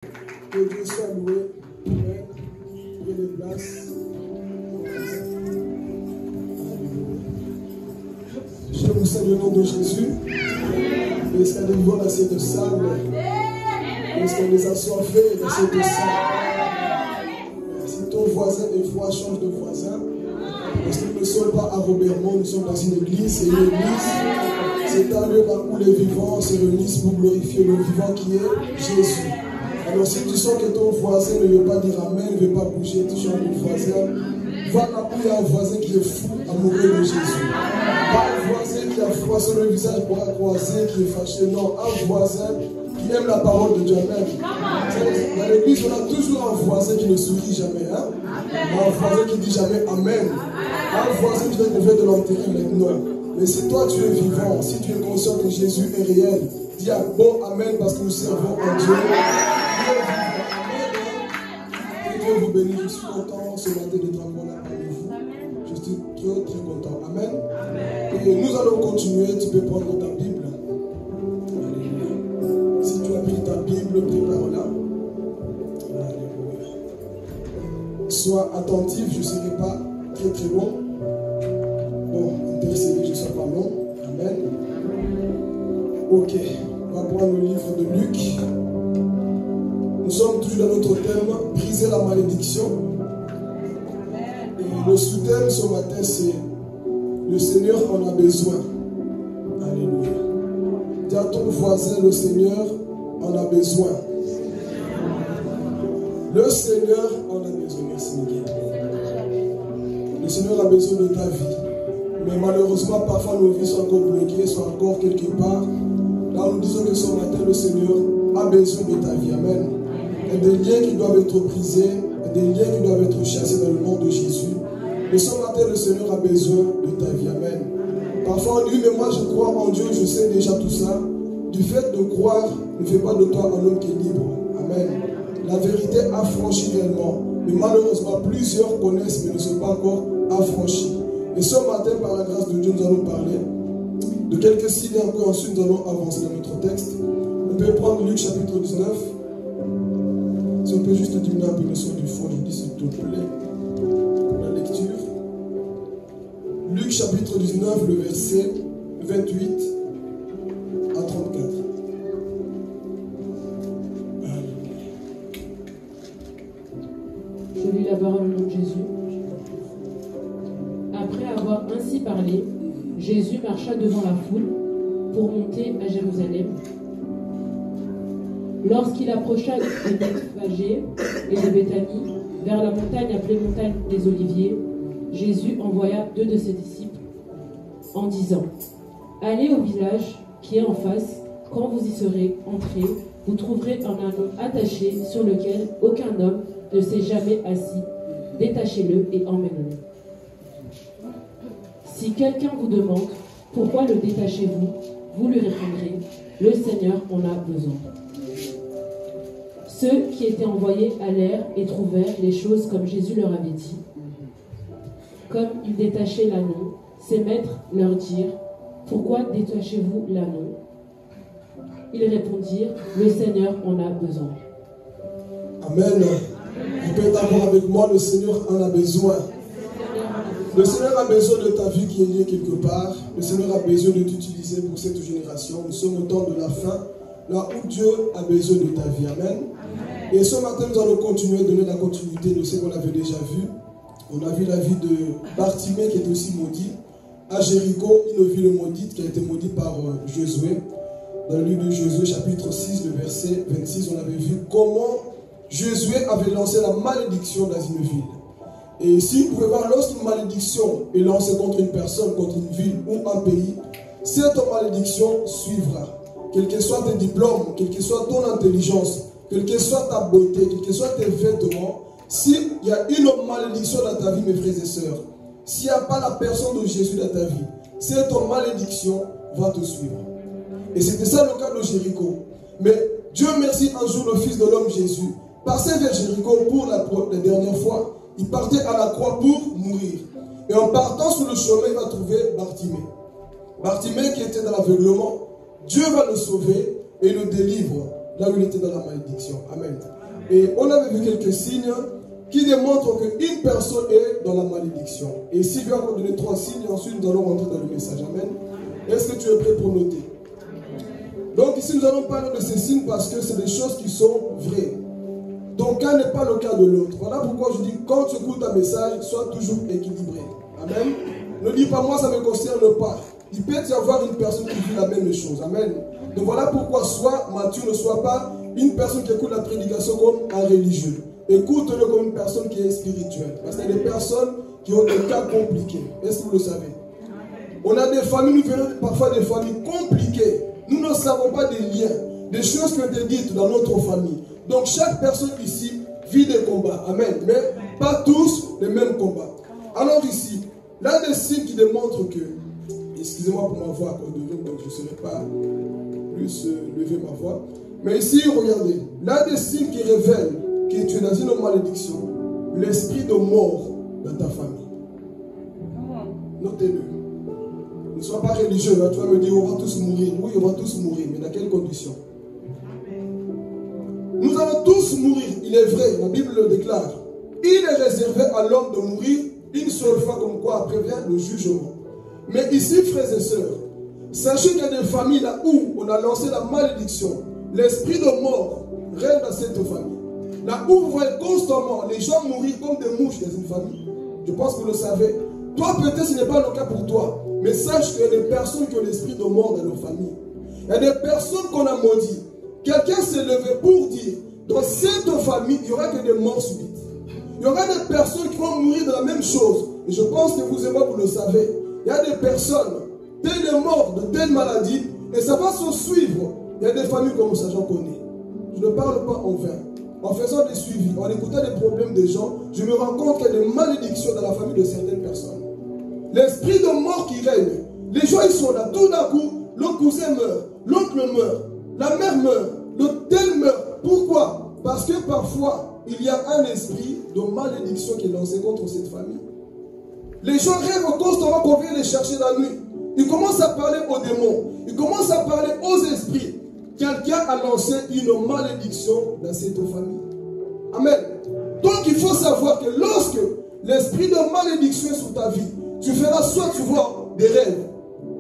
Que Dieu soit loué. Amen. Prenez des places. Je vous salue au nom de Jésus. Est-ce qu'il y a des vivants dans cette salle? Est-ce qu'il y a des assoiffés dans cette salle? Si ton voisin est froid, change de voisin. Parce que nous ne sommes pas à Robermont, nous sommes dans une église. Et une église, c'est un lieu où les vivants se réunissent pour glorifier le vivant qui est Jésus. Alors si tu sens que ton voisin ne veut pas dire Amen, ne veut pas bouger, tu changes de voisin, va là où il y a un voisin qui est fou, amoureux de Jésus. Pas un voisin qui a froid sur le visage pour un voisin qui est fâché. Non, un voisin qui aime la parole de Dieu. Amen. Dans l'église, on a toujours un voisin qui ne sourit jamais. Hein? Un voisin qui ne dit jamais Amen. Un voisin qui devait de l'enterrer maintenant. Mais si toi tu es vivant, si tu es conscient que Jésus est réel, dis un bon Amen parce que nous servons un Dieu. Que Dieu vous bénisse. Je suis content ce matin d'être encore là parmi vous. Je suis très très content. Amen. Et nous allons continuer. Tu peux prendre ta Bible. Alléluia. Si tu as pris ta Bible, prépare-la. Alléluia. Sois attentif, je ne serai pas très très long. Bon, intercédez, je ne sois pas long. Amen. Ok, on va prendre le livre de Luc. Nous sommes toujours dans notre thème, briser la malédiction. Et le sous-thème ce matin, c'est le Seigneur en a besoin. Alléluia. Dis à ton voisin, le Seigneur en a besoin. Le Seigneur en a besoin. Merci Miguel. Le Seigneur a besoin de ta vie. Mais malheureusement, parfois nos vies sont encore bloquées, sont encore quelque part. Là, nous disons que ce matin, le Seigneur a besoin de ta vie. Amen. Il y a des liens qui doivent être brisés, il y a des liens qui doivent être chassés dans le nom de Jésus. Mais ce matin, le Seigneur a besoin de ta vie. Amen. Parfois, on dit, mais moi, je crois en Dieu, je sais déjà tout ça. Du fait de croire ne fait pas de toi un homme qui est libre. Amen. La vérité affranchit réellement. Mais malheureusement, plusieurs connaissent, mais ne sont pas encore affranchis. Et ce matin, par la grâce de Dieu, nous allons parler de quelques signes et encore ensuite nous allons avancer dans notre texte. On peut prendre Luc chapitre 19. Si on peut juste diminuer un peu le son du fond, je dis s'il te plaît, pour la lecture. Luc chapitre 19, le verset 28 à 34. Je lis la parole au nom de Jésus. Après avoir ainsi parlé, Jésus marcha devant la foule pour monter à Jérusalem. Lorsqu'il approcha de Bethphagée et de Béthanie, vers la montagne appelée montagne des Oliviers, Jésus envoya 2 de ses disciples en disant : Allez au village qui est en face, quand vous y serez entrés, vous trouverez un anneau attaché sur lequel aucun homme ne s'est jamais assis. Détachez-le et emmenez-le. Si quelqu'un vous demande pourquoi le détachez-vous, vous lui répondrez : le Seigneur en a besoin. Ceux qui étaient envoyés allèrent et trouvèrent les choses comme Jésus leur avait dit. Comme ils détachaient l'anneau, ses maîtres leur dirent : pourquoi détachez-vous l'anneau ? Ils répondirent : le Seigneur en a besoin. Amen. Vous pouvez avoir avec moi, le Seigneur en a besoin. Le Seigneur a besoin de ta vie qui est liée quelque part. Le Seigneur a besoin de t'utiliser pour cette génération. Nous sommes au temps de la fin, là où Dieu a besoin de ta vie. Amen. Et ce matin, nous allons continuer à donner la continuité de ce qu'on avait déjà vu. On a vu la vie de Bartimée qui est aussi maudit. À Jéricho, une ville maudite qui a été maudite par Josué. Dans le livre de Josué, chapitre 6, le verset 26, on avait vu comment Josué avait lancé la malédiction dans une ville. Et si vous pouvez voir, lorsqu'une malédiction est lancée contre une personne, contre une ville ou un pays, cette malédiction suivra. Quel que soit tes diplômes, quelle que soit ton intelligence, quelle que soit ta beauté, quels que soient tes vêtements, s'il y a une malédiction dans ta vie, mes frères et sœurs, s'il n'y a pas la personne de Jésus dans ta vie, cette malédiction va te suivre. Et c'était ça le cas de Jéricho. Mais Dieu merci, un jour le Fils de l'homme Jésus passait vers Jéricho pour la dernière fois. Il partait à la croix pour mourir. Et en partant sur le chemin, il va trouver Bartimée. Bartimée qui était dans l'aveuglement. Dieu va le sauver et le délivre là où il était dans la malédiction. Amen. Et on avait vu quelques signes qui démontrent qu'une personne est dans la malédiction. Et si Dieu va donner 3 signes, ensuite nous allons rentrer dans le message. Amen. Est-ce que tu es prêt pour noter? Donc ici nous allons parler de ces signes parce que c'est des choses qui sont vraies. Ton cas n'est pas le cas de l'autre. Voilà pourquoi je dis, quand tu écoutes un message, sois toujours équilibré. Amen. Ne dis pas, moi ça ne me concerne pas. Il peut y avoir une personne qui vit la même chose. Amen. Donc voilà pourquoi sois mature, ne sois pas une personne qui écoute la prédication comme un religieux. Écoute-le comme une personne qui est spirituelle. Parce qu'il y a des personnes qui ont des cas compliqués. Est-ce que vous le savez? On a des familles, nous venons parfois des familles compliquées. Nous ne savons pas des liens, des choses qui ont été dites dans notre famille. Donc chaque personne ici vit des combats. Amen. Mais pas tous les mêmes combats. Alors ici, l'un des signes qui démontre que, excusez-moi pour ma voix, donc je ne serai pas plus lever ma voix. Mais ici, regardez, l'un des signes qui révèle que tu es dans une malédiction, l'esprit de mort dans ta famille. Notez-le. Ne sois pas religieux, là, tu vas me dire, on va tous mourir. Oui, on va tous mourir, mais dans quelles conditions? Nous allons tous mourir, il est vrai, la Bible le déclare. Il est réservé à l'homme de mourir une seule fois, comme quoi après vient le jugement. Mais ici, frères et sœurs, sachez qu'il y a des familles là où on a lancé la malédiction. L'esprit de mort règne dans cette famille. Là où vous voyez constamment les gens mourir comme des mouches dans une famille. Je pense que vous le savez. Toi, peut-être ce n'est pas le cas pour toi. Mais sache qu'il y a des personnes qui ont l'esprit de mort dans leur famille. Il y a des personnes qu'on a maudit. Quelqu'un s'est levé pour dire, dans cette famille, il n'y aura que des morts subites. Il y aura des personnes qui vont mourir de la même chose. Et je pense que vous et moi, vous le savez. Il y a des personnes, telle est mort de telle maladie, et ça va se suivre. Il y a des familles comme ça, j'en connais. Je ne parle pas en vain. En faisant des suivis, en écoutant les problèmes des gens, je me rends compte qu'il y a des malédictions dans la famille de certaines personnes. L'esprit de mort qui règne. Les gens, ils sont là. Tout d'un coup, le cousin meurt, l'oncle meurt, la mère meurt, le tel meurt. Pourquoi? Parce que parfois, il y a un esprit de malédiction qui est lancé contre cette famille. Les gens rêvent constamment qu'on vient les chercher la nuit. Ils commencent à parler aux démons. Ils commencent à parler aux esprits. Quelqu'un a lancé une malédiction dans cette famille. Amen. Donc il faut savoir que lorsque l'esprit de malédiction est sur ta vie, tu feras soit tu vois des rêves.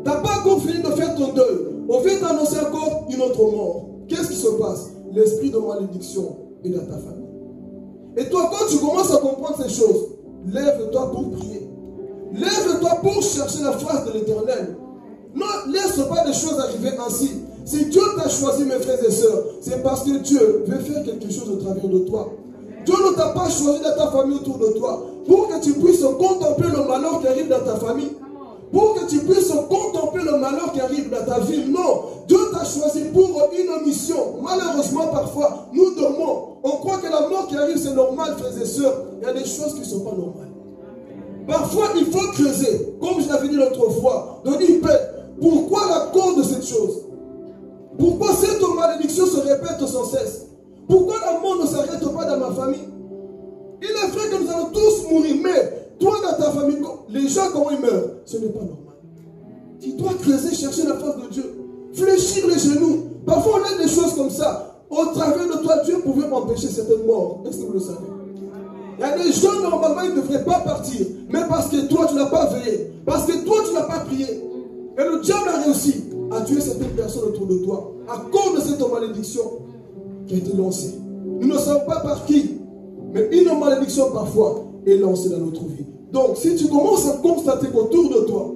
Tu n'as pas encore fini de faire ton deuil. On vient t'annoncer encore une autre mort. Qu'est-ce qui se passe? L'esprit de malédiction est dans ta famille. Et toi, quand tu commences à comprendre ces choses, lève-toi pour prier. Lève-toi pour chercher la face de l'Éternel. Ne laisse pas des choses arriver ainsi. Si Dieu t'a choisi, mes frères et sœurs, c'est parce que Dieu veut faire quelque chose au travers de toi. Dieu ne t'a pas choisi dans ta famille autour de toi pour que tu puisses contempler le malheur qui arrive dans ta famille. Pour que tu puisses contempler le malheur qui arrive dans ta vie. Non, Dieu t'a choisi pour une mission. Malheureusement, parfois, nous dormons. On croit que la mort qui arrive, c'est normal, frères et sœurs. Il y a des choses qui ne sont pas normales. Parfois, il faut creuser. Comme je l'avais dit l'autre fois, de dire, Père, pourquoi la cause de cette chose? Pourquoi cette malédiction se répète sans cesse? Pourquoi la mort ne s'arrête pas dans ma famille? Il est vrai que nous allons tous mourir, mais toi dans ta famille, les gens comment ils meurent, ce n'est pas normal. Tu dois creuser, chercher la face de Dieu, fléchir les genoux. Parfois on a des choses comme ça. Au travers de toi, Dieu pouvait m'empêcher certaines morts. Est-ce que vous le savez? Il y a des gens, normalement, ils ne devraient pas partir. Mais parce que toi, tu n'as pas veillé. Parce que toi, tu n'as pas prié. Et le diable a réussi à tuer certaines personnes autour de toi. À cause de cette malédiction qui a été lancée. Nous ne savons pas par qui. Mais une malédiction, parfois, est lancée dans notre vie. Donc, si tu commences à constater qu'autour de toi,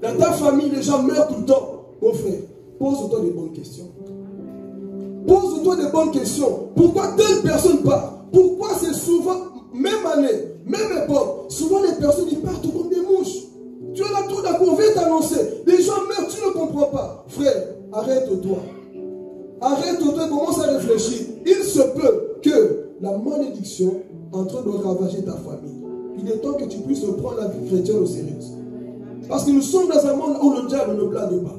dans ta famille, les gens meurent tout le temps, mon frère, pose-toi des bonnes questions. Pose-toi des bonnes questions. Pourquoi telle personne part? Pourquoi c'est souvent, même année, même époque, souvent les personnes ils partent comme des mouches. Tu es là tout d'un coup, on vient t'annoncer. Les gens meurent, tu ne comprends pas. Frère, arrête-toi. Arrête-toi et commence à réfléchir. Il se peut que la malédiction est en train de ravager ta famille. Il est temps que tu puisses prendre la vie chrétienne au sérieux. Parce que nous sommes dans un monde où le diable ne blague pas.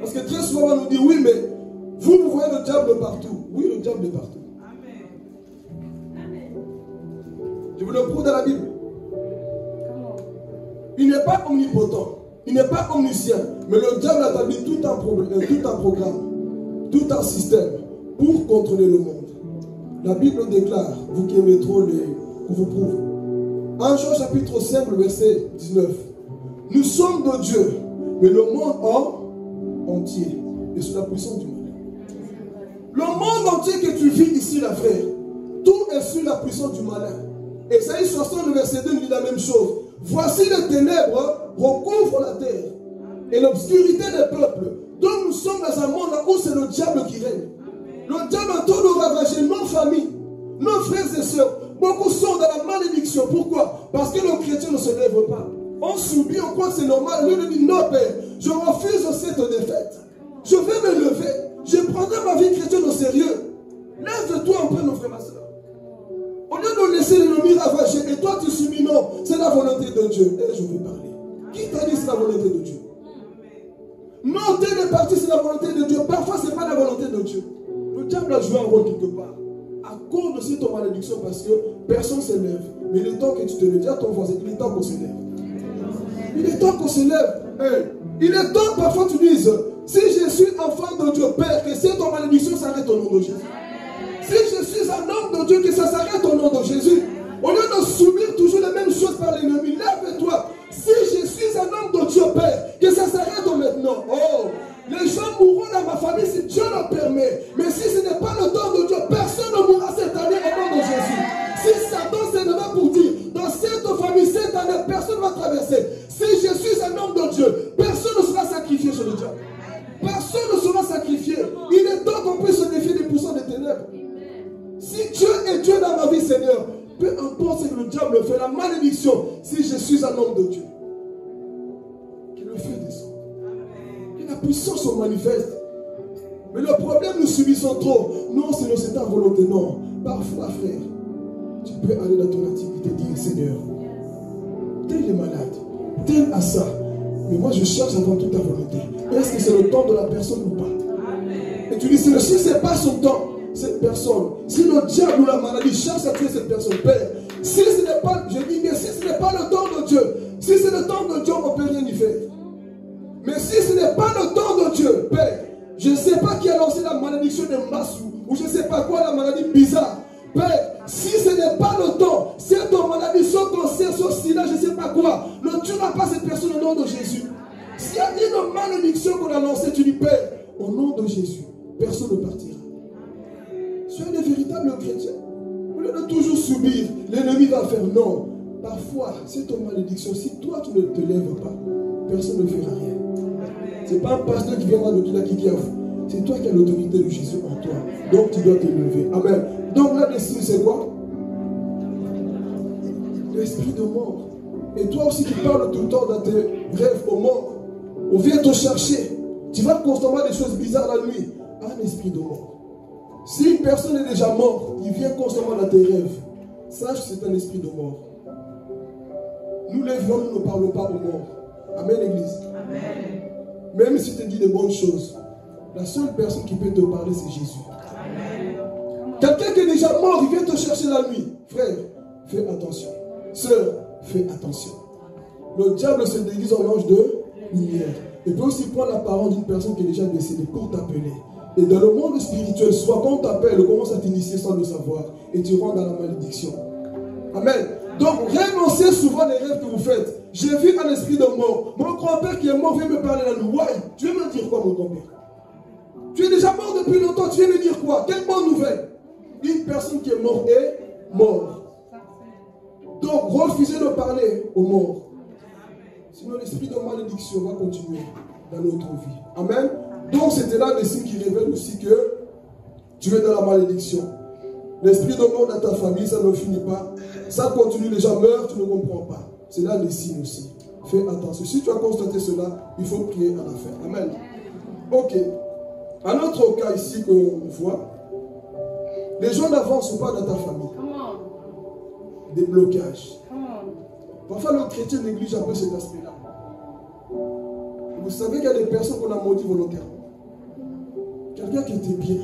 Parce que très souvent on nous dit, oui mais vous voyez le diable partout. Oui, le diable est partout. Je vous le prouve dans la Bible. Il n'est pas omnipotent. Il n'est pas omniscient. Mais le diable a établi tout un programme, tout un système pour contrôler le monde. La Bible déclare, vous qui aimez trop les qu'on vous prouve. 1 Jean chapitre 5, le verset 19. Nous sommes de Dieu, mais le monde entier est sous la puissance du mal. Le monde entier que tu vis ici, la frère, tout est sous la puissance du malin. Ésaïe 60, le verset 2 nous dit la même chose. Voici les ténèbres recouvrent la terre et l'obscurité des peuples. Donc nous sommes dans un monde où c'est le diable qui règne. Le diable est en train de ravager nos familles, nos frères et sœurs. Beaucoup sont dans la malédiction. Pourquoi? Parce que le chrétien ne se lève pas. On subit, on croit que c'est normal. Lui, il dit non, Père, je refuse cette défaite. Je vais me lever. Je prendrai ma vie chrétienne au sérieux. Lève-toi un peu, mon frère, ma soeur. Au lieu de laisser l'ennemi ravager, et toi tu subis, non, c'est la volonté de Dieu. Et je veux parler. Qui t'a dit c'est la volonté de Dieu? Non, dès les parties, c'est la volonté de Dieu. Parfois, ce n'est pas la volonté de Dieu. Le diable a joué un rôle quelque part. À cause de cette malédiction, parce que personne ne se lève. Mais il est temps que tu te lèves. Dis à ton voisin, il est temps qu'on se lève. Il est temps qu'on se lève. Il est temps, parfois, tu dises, si je suis enfant de Dieu, Père, que cette malédiction s'arrête au nom de Jésus. Si je suis un homme de Dieu, que ça s'arrête au nom de Jésus. Au lieu de subir toujours les mêmes choses par l'ennemi, lève-toi. Si je suis un homme de Dieu, Père, que ça s'arrête maintenant. Oh, les gens mourront dans ma famille si Dieu le permet. Mais si ce n'est pas le temps de Dieu, personne ne mourra cette année au nom de Jésus. Si Satan s'est levé pour dire, dans cette famille, cette année, personne ne va traverser. Si je suis un homme de Dieu, personne ne sera sacrifié sur le diable. Personne ne sera sacrifié. Il est temps qu'on puisse se défier des puissants des ténèbres. Si Dieu est Dieu dans ma vie, Seigneur, peu importe ce que le diable fait, la malédiction, si je suis un homme de Dieu, qu'il le fait descendre. Que la puissance se manifeste. Mais le problème, nous subissons trop. Non, Seigneur, c'est ta volonté. Non. Parfois, frère, tu peux aller dans ton activité et dire, Seigneur, tel est malade, tel a ça. Mais moi, je cherche avant toute ta volonté. Est-ce que c'est le temps de la personne ou pas? Et tu dis, Seigneur, si ce n'est pas son temps, cette personne, si le diable ou la maladie cherche à tuer cette personne, Père, si ce n'est pas, je dis bien, si ce n'est pas le temps de Dieu, si c'est le temps de Dieu, on ne peut rien y faire. Mais si ce n'est pas le temps de Dieu, Père, je ne sais pas qui a lancé la malédiction de Massou, ou je ne sais pas quoi, la maladie bizarre. Père, si ce n'est pas le temps, cette maladie, ce cancer, ce sida, je ne sais pas quoi, ne tuera pas cette personne au nom de Jésus. S'il y a une malédiction qu'on a lancée, tu dis, Père, au nom de Jésus, personne ne partira. Sois un véritable chrétien. Au lieu de toujours subir, l'ennemi va faire non. Parfois, c'est ton malédiction. Si toi, tu ne te lèves pas, personne ne fera rien. Ce n'est pas un pasteur qui viendra de qui a vous. C'est toi qui as l'autorité de Jésus en toi. Donc, tu dois te lever. Amen. Donc, là, le signe, c'est quoi? L'esprit de mort. Et toi aussi, tu parles tout le temps dans tes rêves aux morts. On vient te chercher. Tu vas constamment des choses bizarres la nuit. Un esprit de mort. Si une personne est déjà morte, il vient constamment dans tes rêves. Sache que c'est un esprit de mort. Nous les vivants, nous ne parlons pas aux morts. Amen, Église. Amen. Même si tu dis des bonnes choses, la seule personne qui peut te parler, c'est Jésus. Amen. Quelqu'un qui est déjà mort, il vient te chercher la nuit. Frère, fais attention. Sœur, fais attention. Le diable se déguise en ange de lumière. Il peut aussi prendre l'apparence d'une personne qui est déjà décédée pour t'appeler. Et dans le monde spirituel, soit quand on t'appelle, on commence à t'initier sans le savoir. Et tu rentres dans la malédiction. Amen. Donc, renoncez souvent les rêves que vous faites. J'ai vu un esprit de mort. Mon grand-père qui est mort vient me parler la nuit. Ouais, tu viens me dire quoi, mon grand-père? Tu es déjà mort depuis longtemps, tu viens me dire quoi? Quelle bonne nouvelle? Une personne qui est morte est morte. Donc, refusez de parler aux morts. Sinon, l'esprit de malédiction va continuer dans notre vie. Amen. Donc, c'était là des signes qui révèlent aussi que tu es dans la malédiction. L'esprit de mort dans ta famille, ça ne finit pas. Ça continue, les gens meurent, tu ne comprends pas. C'est là les signes aussi. Fais attention. Si tu as constaté cela, il faut prier à la fin. Amen. Ok. Un autre cas ici qu'on voit, les gens n'avancent pas dans ta famille. Des blocages. Parfois, le chrétien néglige un peu cet aspect-là. Vous savez qu'il y a des personnes qu'on a maudit volontairement. Quelqu'un qui était bien.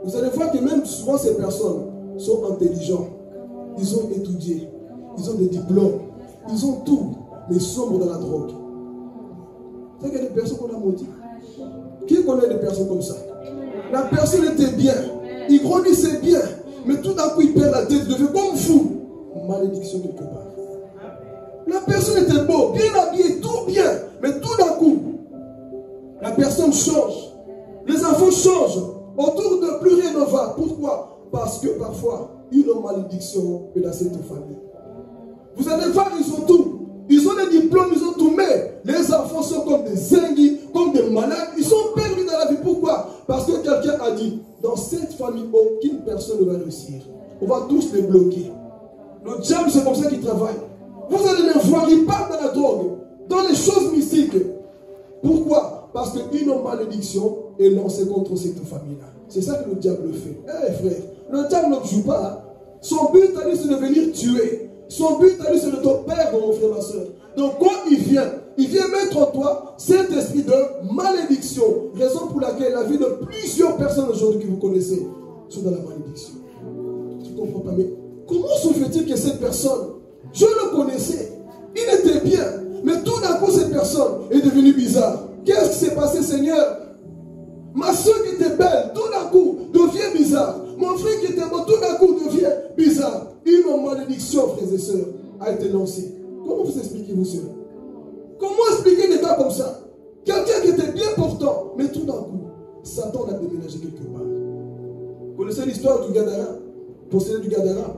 Vous allez voir que même souvent ces personnes sont intelligents. Ils ont étudié. Ils ont des diplômes. Ils ont tout. Mais ils sombrent dans la drogue. Vous savez qu'il y a des personnes qu'on a maudit. Qui connaît des personnes comme ça? La personne était bien. Il grandissait bien. Mais tout d'un coup, il perd la tête, il devient comme fou. Malédiction quelque part. La personne était beau, bien habillée, tout bien. Mais tout d'un coup, la personne change. Les enfants changent. Autour de plus rien ne va. Pourquoi? Parce que parfois, une malédiction est dans cette famille. Vous allez voir, ils ont tout. Ils ont les diplômes, ils ont tout. Mais les enfants sont comme des zinguis, comme des malades. Ils sont perdus dans la vie. Pourquoi? Parce que quelqu'un a dit, dans cette famille, aucune personne ne va réussir. On va tous les bloquer. Le diable, c'est comme ça qu'il travaille. Vous allez les voir, ils partent dans la drogue, dans les choses mystiques. Pourquoi? Parce qu'une malédiction est lancée contre cette famille-là. C'est ça que le diable fait. Eh frère, le diable ne joue pas. Son but à lui, c'est de venir tuer. Son but à lui, c'est de te perdre, mon frère, ma soeur. Donc quand il vient mettre en toi cet esprit de malédiction. Raison pour laquelle la vie de plusieurs personnes aujourd'hui que vous connaissez sont dans la malédiction. Tu ne comprends pas, mais comment se fait-il que cette personne, je le connaissais, il était bien, mais tout d'un coup cette personne est devenue bizarre. Qu'est-ce qui s'est passé, Seigneur? Ma soeur qui était belle, tout d'un coup, devient bizarre. Mon frère qui était beau, tout d'un coup, devient bizarre. Une malédiction, frères et sœurs, a été lancée. Comment vous expliquez-vous cela? Comment expliquer des cas comme ça? Quelqu'un qui était bien portant, mais tout d'un coup, Satan l'a déménagé quelque part. Vous connaissez l'histoire du Gadara? Possédé du Gadara?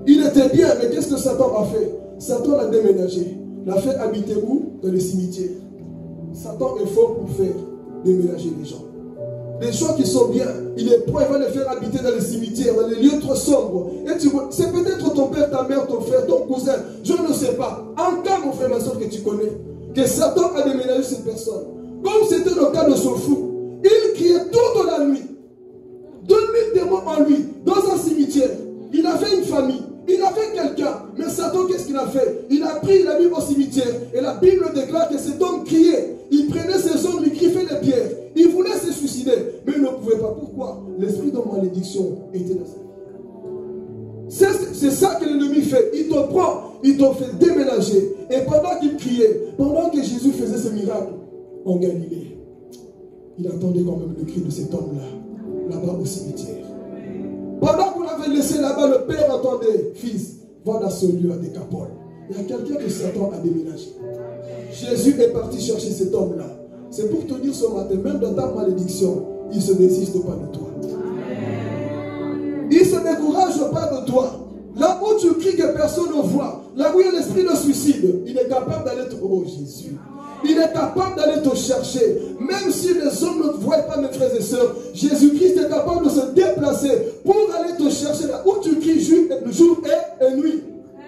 Il était bien, mais qu'est-ce que Satan a fait? Satan l'a déménagé. L'a fait habiter où? Dans les cimetières. Satan est fort pour faire déménager les gens. Les gens qui sont bien, il est prêt, il va les faire habiter dans les cimetières, dans les lieux trop sombres. Et tu vois, c'est peut-être ton père, ta mère, ton frère, ton cousin, je ne sais pas. En cas, mon frère, ma soeur, que tu connais, que Satan a déménagé cette personne. Comme c'était le cas de ce fou, il criait toute la nuit. 2000 démons en lui, dans un cimetière. Il avait une famille, il avait quelqu'un. Mais Satan, qu'est-ce qu'il a fait? Il a pris, il a mis au cimetière. Et la Bible déclare que cet homme criait. Il prenait ses hommes, il griffait les pierres. Il voulait se suicider, mais il ne pouvait pas. Pourquoi? L'esprit de malédiction était dans sa vie. C'est ça que l'ennemi fait. Il te prend, il te fait déménager. Et pendant qu'il criait, pendant que Jésus faisait ce miracle en Galilée, il entendait quand même le cri de cet homme-là, là-bas au cimetière. Pendant qu'on avait laissé là-bas, le père entendait, fils, va dans ce lieu à Décapole. Il y a quelqu'un que Satan a déménagé. Jésus est parti chercher cet homme-là. C'est pour te dire ce matin, même dans ta malédiction, il ne se désiste pas de toi. Il ne se décourage pas de toi. Là où tu cries que personne ne voit, là où il y a l'esprit de suicide, il est capable d'aller te... Oh Jésus! Il est capable d'aller te chercher. Même si les hommes ne te voient pas, mes frères et sœurs, Jésus-Christ est capable de se déplacer pour aller te chercher là où tu cries jour et nuit.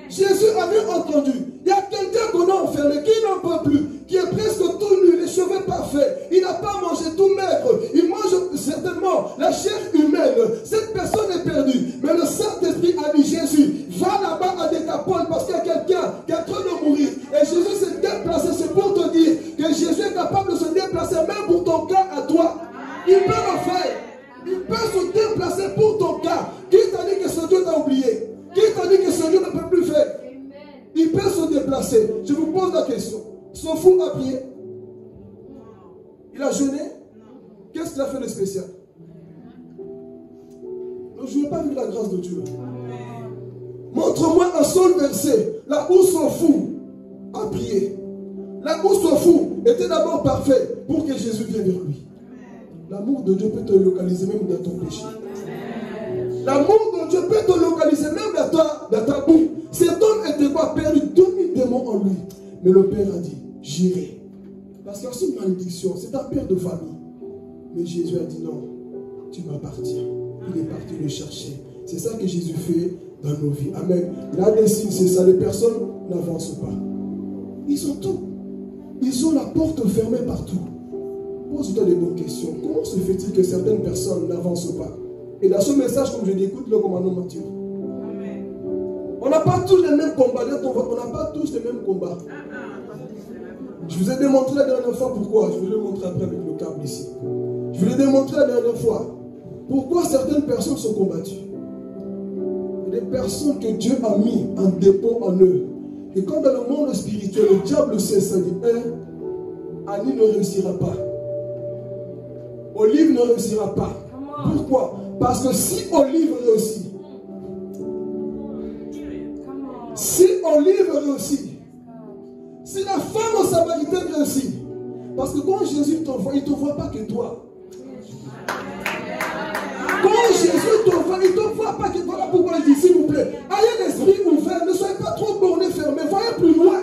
Jésus avait entendu. Il y a quelqu'un qu'on a enfermé, qui n'en peut plus, qui est presque tout nu, les cheveux parfaits. Il n'a pas mangé, tout maigre. Il mange certainement la chair humaine. Cette personne est perdue. Mais le Saint-Esprit a dit, Jésus, va là-bas à Décapole parce qu'il y a quelqu'un qui est en train de mourir. Et Jésus s'est déplacé. C'est pour te dire que Jésus est capable de se déplacer même pour ton cas à toi. Il peut le faire. Il peut se déplacer pour ton cas. Qui t'a dit que ce Dieu t'a oublié? Qui t'a dit que ce Dieu ne peut plus faire? Il peut se déplacer. Je vous pose la question. Son fou a prié. Il a jeûné. Qu'est-ce qu'il a fait de spécial? Ne jouez pas avec la grâce de Dieu. Montre-moi un seul verset. Là où son fou a prié. Là où son fou était d'abord parfait pour que Jésus vienne vers lui. L'amour de Dieu peut te localiser même dans ton péché. L'amour de Dieu peut te localiser même dans ta boue. Cet homme était quoi? Perdu 2000 démons en lui. Mais le Père a dit, j'irai. Parce qu'il y a aussi une malédiction. C'est un père de famille. Mais Jésus a dit non, tu m'appartiens. Il est parti le chercher. C'est ça que Jésus fait dans nos vies. Amen. Là, des signes, c'est ça. Les personnes n'avancent pas. Ils ont tout. Ils ont la porte fermée partout. Pose-toi des bonnes questions. Comment se fait-il que certaines personnes n'avancent pas? Et dans ce message, comme je dis, écoute le commandant Matthieu. On n'a pas tous les mêmes combats. On n'a pas tous les mêmes combats. Je vous ai démontré la dernière fois pourquoi. Je vais le montrer après avec le câble ici. Je vous l'ai démontré la dernière fois. Pourquoi certaines personnes sont combattues. Il y a des personnes que Dieu a mis en dépôt en eux. Et quand dans le monde spirituel, le diable sait ça, dit, Annie ne réussira pas. Olive ne réussira pas. Pourquoi? Parce que si Olive réussit, si Olive réussit, si la femme samaritaine réussit, parce que quand Jésus t'envoie, il ne te voit pas que toi. Quand Jésus t'envoie, il ne te voit pas que toi. Voilà pourquoi il dit, s'il vous plaît, ayez l'esprit ouvert, ne soyez pas trop bornés, fermés, voyez plus loin.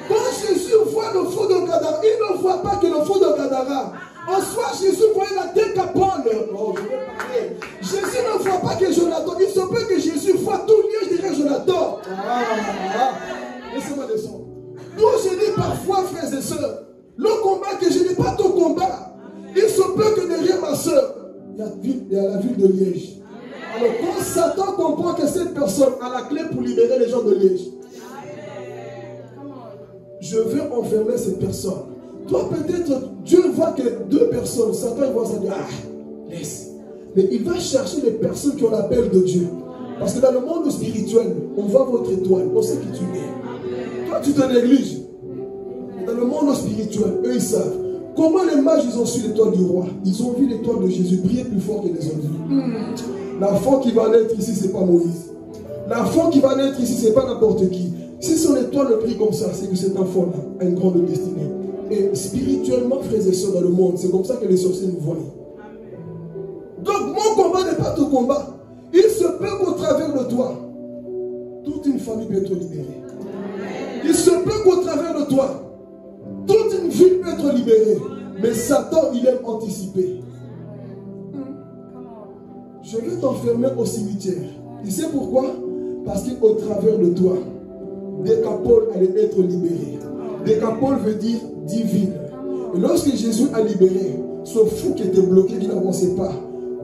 Quand Jésus voit le feu de Gadara, il ne voit pas que le feu de Gadara. En soi, Jésus voyait la décapole. Oh, je vais parler. Jésus ne voit pas que Jonathan. Il se peut que Jésus voit tout liège derrière Jonathan. Laissez-moi descendre. Nous, je dis parfois, frères et sœurs, le combat que je n'ai pas ton combat. Il se peut que derrière ma soeur, il y a la ville de Liège. Alors, quand Satan comprend que cette personne a la clé pour libérer les gens de Liège, je veux enfermer cette personne. Toi, peut-être, Dieu voit que deux personnes, Satan il voit ça, dire, laisse. Mais il va chercher les personnes qui ont l'appel de Dieu. Parce que dans le monde spirituel, on voit votre étoile, on sait qui tu es. Toi, tu te négliges. Dans le monde spirituel, eux, ils savent. Comment les mages, ils ont su l'étoile du roi? Ils ont vu l'étoile de Jésus briller plus fort que les autres vues. L'enfant qui va naître ici, ce n'est pas Moïse. L'enfant qui va naître ici, ce n'est pas n'importe qui. Si son étoile brille comme ça, c'est que cet enfant-là a une grande destinée. Et spirituellement, frères et sœurs, dans le monde, c'est comme ça que les sorciers nous voient. Donc, mon combat n'est pas ton combat. Il se peut qu'au travers de toi, toute une famille peut être libérée. Il se peut qu'au travers de toi, toute une ville peut être libérée. Mais Satan, il aime anticiper. Je vais t'enfermer au cimetière. Tu sais pourquoi? Parce qu'au travers de toi, Décapole allait être libéré. Décapole veut dire divine. Et lorsque Jésus a libéré ce fou qui était bloqué, qui n'avançait pas,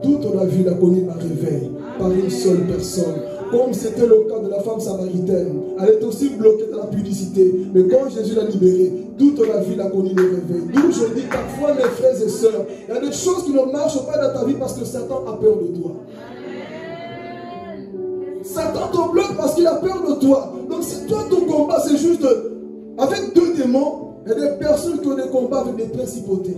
toute la ville a connu un réveil par une seule personne. Comme c'était le cas de la femme samaritaine. Elle est aussi bloquée dans la publicité. Mais quand Jésus l'a libérée, toute la ville a connu le réveil. D'où je dis parfois, mes frères et sœurs, il y a des choses qui ne marchent pas dans ta vie parce que Satan a peur de toi. Satan te bloque parce qu'il a peur de toi. Donc si toi ton combat c'est juste avec deux démons, il y a des personnes qui ont des combats avec des principautés.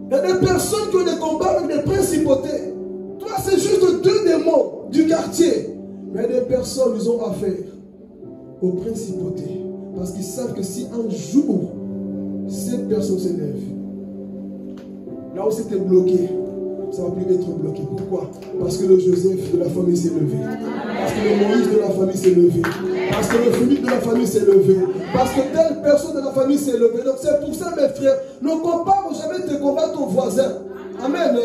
Il y a des personnes qui ont des combats avec des principautés. Toi c'est juste deux démons du quartier. Mais il y a des personnes qui ont affaire aux principautés. Parce qu'ils savent que si un jour cette personne s'élève, là où c'était bloqué, ça ne va plus être bloqué. Pourquoi? Parce que le Joseph de la famille s'est levé. Parce que le Moïse de la famille s'est levé. Parce que le Philippe de la famille s'est levé. Parce que telle personne de la famille s'est levée. Donc c'est pour ça, mes frères, ne compare jamais tes combats à ton voisin. Amen.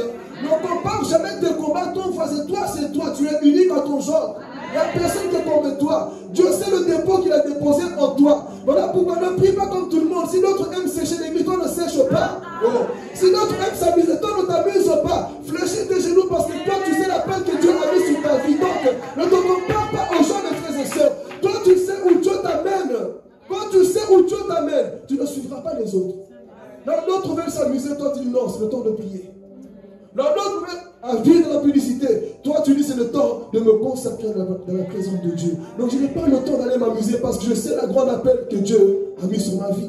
Ne compare jamais tes combats à ton voisin. Toi, c'est toi. Tu es unique à ton genre. Il n'y a personne qui est comme toi. Dieu sait le dépôt qu'il a déposé en toi. Voilà pourquoi ne prie pas comme tout le monde. Si l'autre aime sécher l'église, toi ne sèche pas. Oh. Si l'autre aime s'amuser, toi ne t'amuse pas. Fléchis tes genoux parce que toi tu sais l'appel que Dieu a mis sur ta vie. Donc ne te compare pas aux gens, mes frères et sœurs. Toi tu sais où Dieu t'amène. Quand tu sais où Dieu t'amène, tu ne suivras pas les autres. L'autre veut s'amuser, toi tu dis non, c'est le temps de prier. L'autre veut vivre dans la publicité. Toi tu dis c'est le temps de me consacrer dans la présence de Dieu. Donc je n'ai pas le temps d'aller m'amuser parce que je sais la grande appel que Dieu a mis sur ma vie.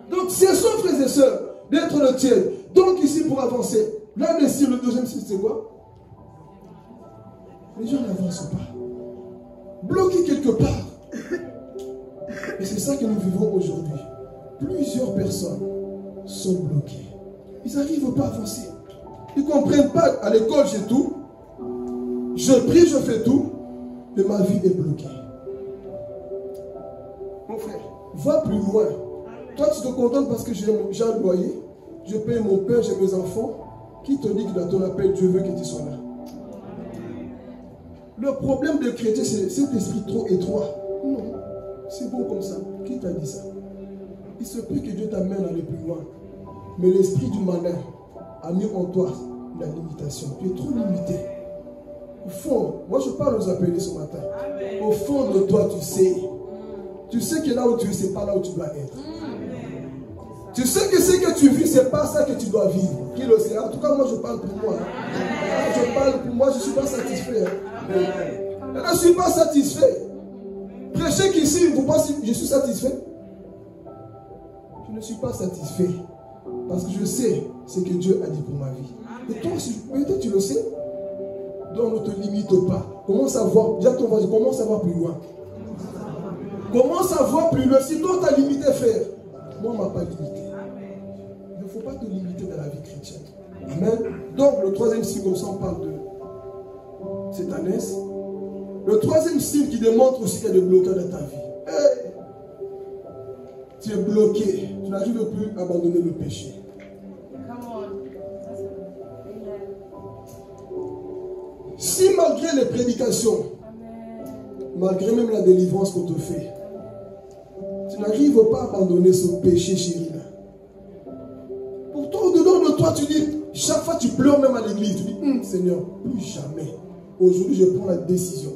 Donc c'est ça, frères et sœurs, d'être le tien. Donc ici pour avancer, là le deuxième site c'est quoi? Les gens n'avancent pas. Bloqués quelque part. Et c'est ça que nous vivons aujourd'hui. Plusieurs personnes sont bloquées. Ils n'arrivent pas à avancer. Ils ne comprennent pas. À l'école, j'ai tout. Je prie, je fais tout. Mais ma vie est bloquée. Mon frère, va plus loin. Toi, tu te contentes parce que j'ai un loyer. Je paye mon père, j'ai mes enfants. Qui te dit que dans ton appel, Dieu veut que tu sois là? Le problème des chrétiens, c'est cet esprit trop étroit. Non, c'est bon comme ça. Qui t'a dit ça? Il se peut que Dieu t'amène à aller plus loin. Mais l'esprit du malin a mis en toi la limitation. Tu es trop limité. Au fond, moi je parle aux appelés ce matin. Amen. Au fond de toi, tu sais. Tu sais que là où tu es, ce n'est pas là où tu dois être. Tu sais que ce que tu vis, ce n'est pas ça que tu dois vivre. Qui le sait? En tout cas, moi je parle pour moi. Je parle pour moi, je ne suis pas satisfait. Je ne suis pas satisfait. Prêchez qu'ici, vous pensez que je suis satisfait? Je ne suis pas satisfait. Parce que je sais ce que Dieu a dit pour ma vie. Et toi, peut-être tu le sais. Donc ne te limite pas. Commence à voir, dis à ton voisin, commence à voir plus loin. Commence à voir plus loin. Si toi t'as limité, frère, moi on m'a pas limité. Il ne faut pas te limiter dans la vie chrétienne. Amen. Donc le troisième signe, comme ça on parle de cette ânesse. Le troisième signe qui démontre aussi qu'il y a des blocages dans ta vie. Hey, tu es bloqué. Tu n'arrives plus à abandonner le péché. Si malgré les prédications, malgré même la délivrance qu'on te fait, tu n'arrives pas à abandonner ce péché, chérie. Pourtant, au-dedans de toi, tu dis, chaque fois tu pleures même à l'église, tu dis, Seigneur, plus jamais. Aujourd'hui, je prends la décision.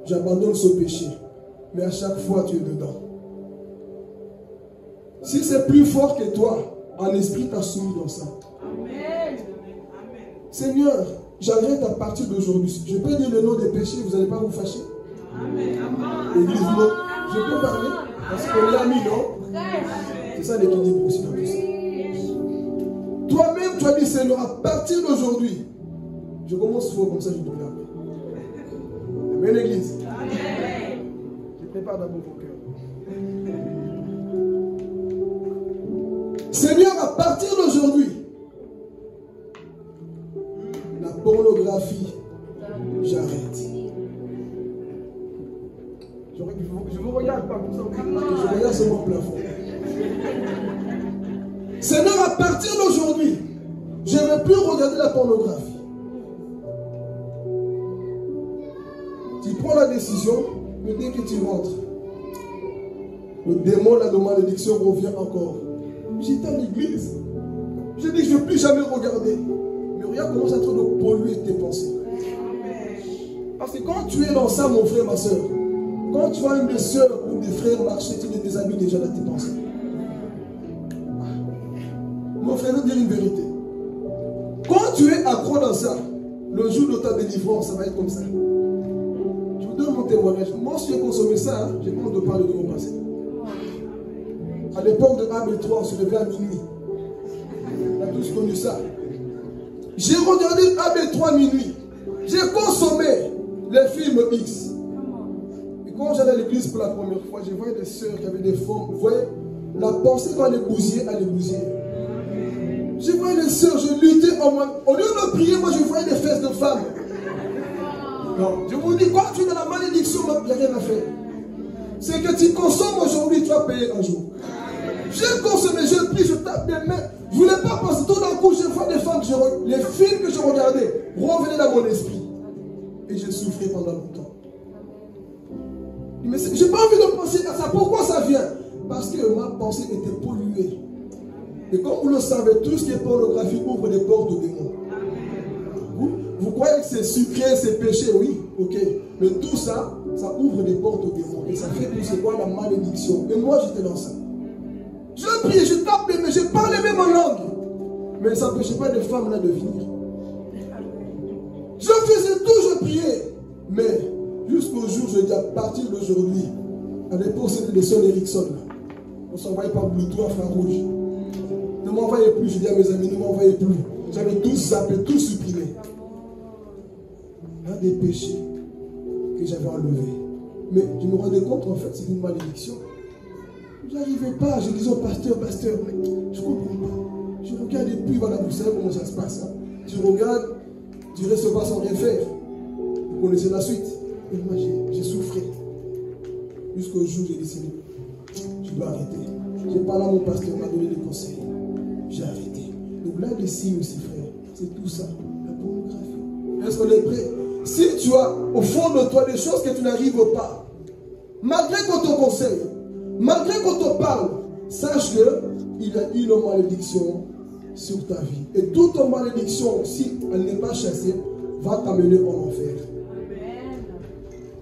J'abandonne ce péché. Mais à chaque fois, tu es dedans. Si c'est plus fort que toi, en esprit, t'as soumis dans ça. Amen. Seigneur, j'arrête à partir d'aujourd'hui. Je peux dire le nom des péchés, vous n'allez pas vous fâcher. Amen. L'église, non. Je peux parler parce qu'on l'a mis, non? C'est ça l'équilibre aussi dans tout ça. Toi-même, tu as dit, Seigneur, à partir d'aujourd'hui, je commence fort comme ça, je dois l'appeler. Amen, l'église. Amen. Je prépare d'abord vos cœurs. Seigneur, à partir d'aujourd'hui, la pornographie, j'arrête. Je vous regarde pas comme ça, je regarde sur mon plafond. Seigneur, à partir d'aujourd'hui, je ne vais plus regarder la pornographie. Tu prends la décision, mais dès que tu rentres, le démon là de malédiction revient encore. J'étais à l'église. J'ai dit que je ne vais plus jamais regarder. Mais regarde comment ça est en train de polluer tes pensées. Parce que quand tu es dans ça, mon frère, ma soeur, quand tu vois une des soeurs ou des frères marcher, tu les déshabilles déjà dans tes pensées. Mon frère, je vais dire une vérité. Quand tu es accro dans ça, le jour de ta délivrance, ça va être comme ça. Je vous donne mon témoignage. Moi, si j'ai consommé ça, j'ai pas honte de parler de mon passé. À l'époque de AB3, on se levait à minuit. On a tous connu ça. J'ai regardé AB3 minuit. J'ai consommé les films X. Et quand j'allais à l'église pour la première fois, je voyais des sœurs qui avaient des formes. Vous voyez, la pensée quand elle est bousillée, elle est bousillée. Je voyais les sœurs, je luttais au moins. Au lieu de prier, moi je voyais des fesses de femmes. Non, je vous dis, quand tu es dans la malédiction, il n'y a rien à faire. C'est que tu consommes aujourd'hui, tu vas payer un jour. J'ai consommé, je prie, je tape des mains. Je ne voulais pas penser. Tout d'un coup, je vois des femmes, les films que je regardais revenaient dans mon esprit. Et j'ai souffert pendant longtemps. Mais je n'ai pas envie de penser à ça. Pourquoi ça vient? Parce que ma pensée était polluée. Et comme vous le savez, tout ce qui est pornographie ouvre des portes aux démons. Vous croyez que c'est sucré, c'est péché, oui, ok. Mais tout ça, ça ouvre des portes aux démons. Et ça fait que c'est quoi la malédiction. Et moi, j'étais dans ça. Je priais, je tapais, mais je parlais même en langue. Mais ça n'empêchait pas les femmes là de venir. Je faisais tout, je priais. Mais jusqu'au jour, je dis à partir d'aujourd'hui, à l'époque c'était des sons Ericsson. On s'envoyait par Bluetooth à infrarouge. Ne m'envoyez plus, je dis à mes amis, ne m'envoyez plus. J'avais tout zappé, tout supprimé. Un des péchés que j'avais enlevé. Mais je me rendais compte en fait, c'est une malédiction. Je n'arrivais pas, je disais au pasteur, mais je ne comprends pas. Je regarde et puis voilà, vous savez comment ça se passe. Hein? Tu regardes, tu restes pas sans rien faire. Vous connaissez la suite. Et moi j'ai souffert. Jusqu'au jour où j'ai décidé, je dois arrêter. J'ai parlé à mon pasteur, il m'a donné des conseils. J'ai arrêté. Donc là, les signes aussi, frère, c'est tout ça. La pornographie. Est-ce qu'on est prêt? Si tu as au fond de toi des choses que tu n'arrives pas, malgré qu'on te conseille, malgré qu'on te parle, sache qu'il y a une malédiction sur ta vie. Et toute malédiction, si elle n'est pas chassée, va t'amener en enfer.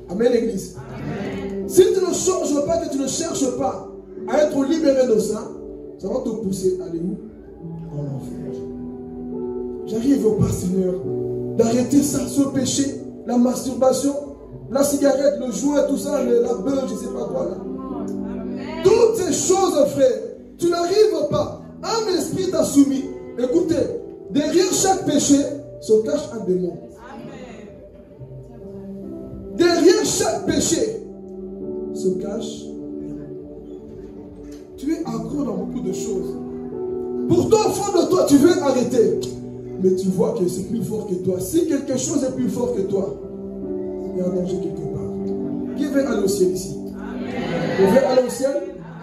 Amen, l'église. Amen. Si tu ne changes pas, que tu ne cherches pas à être libéré de ça, ça va te pousser à aller où? En enfer. J'arrive pas, Seigneur, d'arrêter ça, ce péché, la masturbation, la cigarette, le joint, tout ça, la beurre, je ne sais pas quoi là. Toutes ces choses, frère, tu n'arrives pas un esprit t'a soumis. Écoutez, derrière chaque péché se cache un démon. Derrière chaque péché se cache. Tu es accro dans beaucoup de choses. Pourtant, au fond de toi, tu veux arrêter. Mais tu vois que c'est plus fort que toi. Si quelque chose est plus fort que toi, il y a un danger quelque part. Qui veut aller au ciel ici? Vous voulez aller au ciel?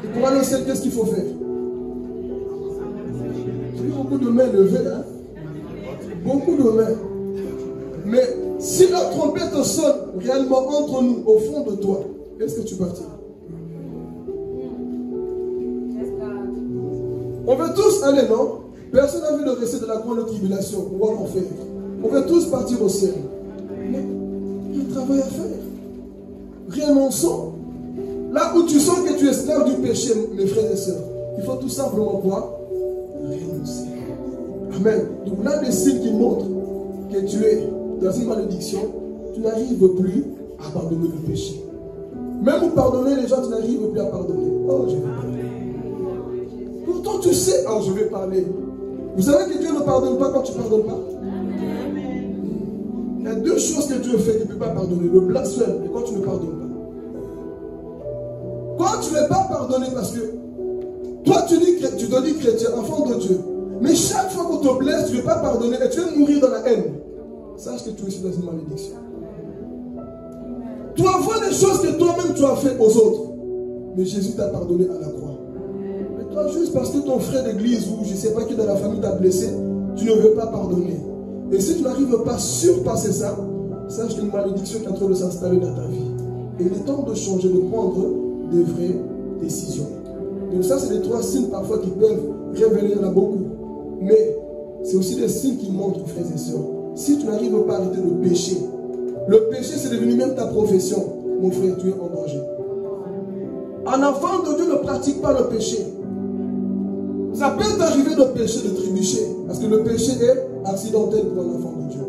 Et pour aller au ciel, qu'est-ce qu'il faut faire? J'ai vu beaucoup de mains levées. Hein? Beaucoup de mains. Mais si la trompette sonne réellement entre nous, au fond de toi, est-ce que tu partiras? On veut tous aller, non? Personne n'a vu le récit de la grande tribulation, ou en enfer. On veut tous partir au ciel. Mais il y a un travail à faire. Renonçons. Là où tu sens que tu es esclave du péché, mes frères et sœurs, il faut tout simplement quoi? Renoncer. Amen. Donc là, des signes qui montrent que tu es dans une malédiction, tu n'arrives plus à pardonner le péché. Même pour pardonner les gens, tu n'arrives plus à pardonner. Oh, je vais parler. Pourtant, tu sais, oh, je vais parler. Vous savez que Dieu ne pardonne pas quand tu ne pardonnes pas? Il y a deux choses que Dieu fait qu'il ne peut pas pardonner. Le blasphème et quand tu ne pardonnes pas. Quand tu ne veux pas pardonner parce que toi tu te dis chrétien, enfant de Dieu. Mais chaque fois qu'on te blesse, tu ne veux pas pardonner et tu veux mourir dans la haine. Sache que tu es aussi dans une malédiction. Tu envoies des choses que toi-même tu as fait aux autres. Mais Jésus t'a pardonné à la croix. Mais toi, juste parce que ton frère d'église ou je ne sais pas qui dans la famille t'a blessé, tu ne veux pas pardonner. Et si tu n'arrives pas à surpasser ça, sache qu'il y a une malédiction qui est en train de s'installer dans ta vie. Et il est temps de changer, de prendre des vraies décisions. Donc ça, c'est les trois signes parfois qui peuvent révéler, il y en a beaucoup. Mais c'est aussi des signes qui montrent, frères et sœurs, si tu n'arrives pas à arrêter le péché c'est devenu même ta profession, mon frère, tu es en danger. Un enfant de Dieu ne pratique pas le péché. Ça peut t'arriver de pécher, de trébucher, parce que le péché est accidentel pour un enfant de Dieu.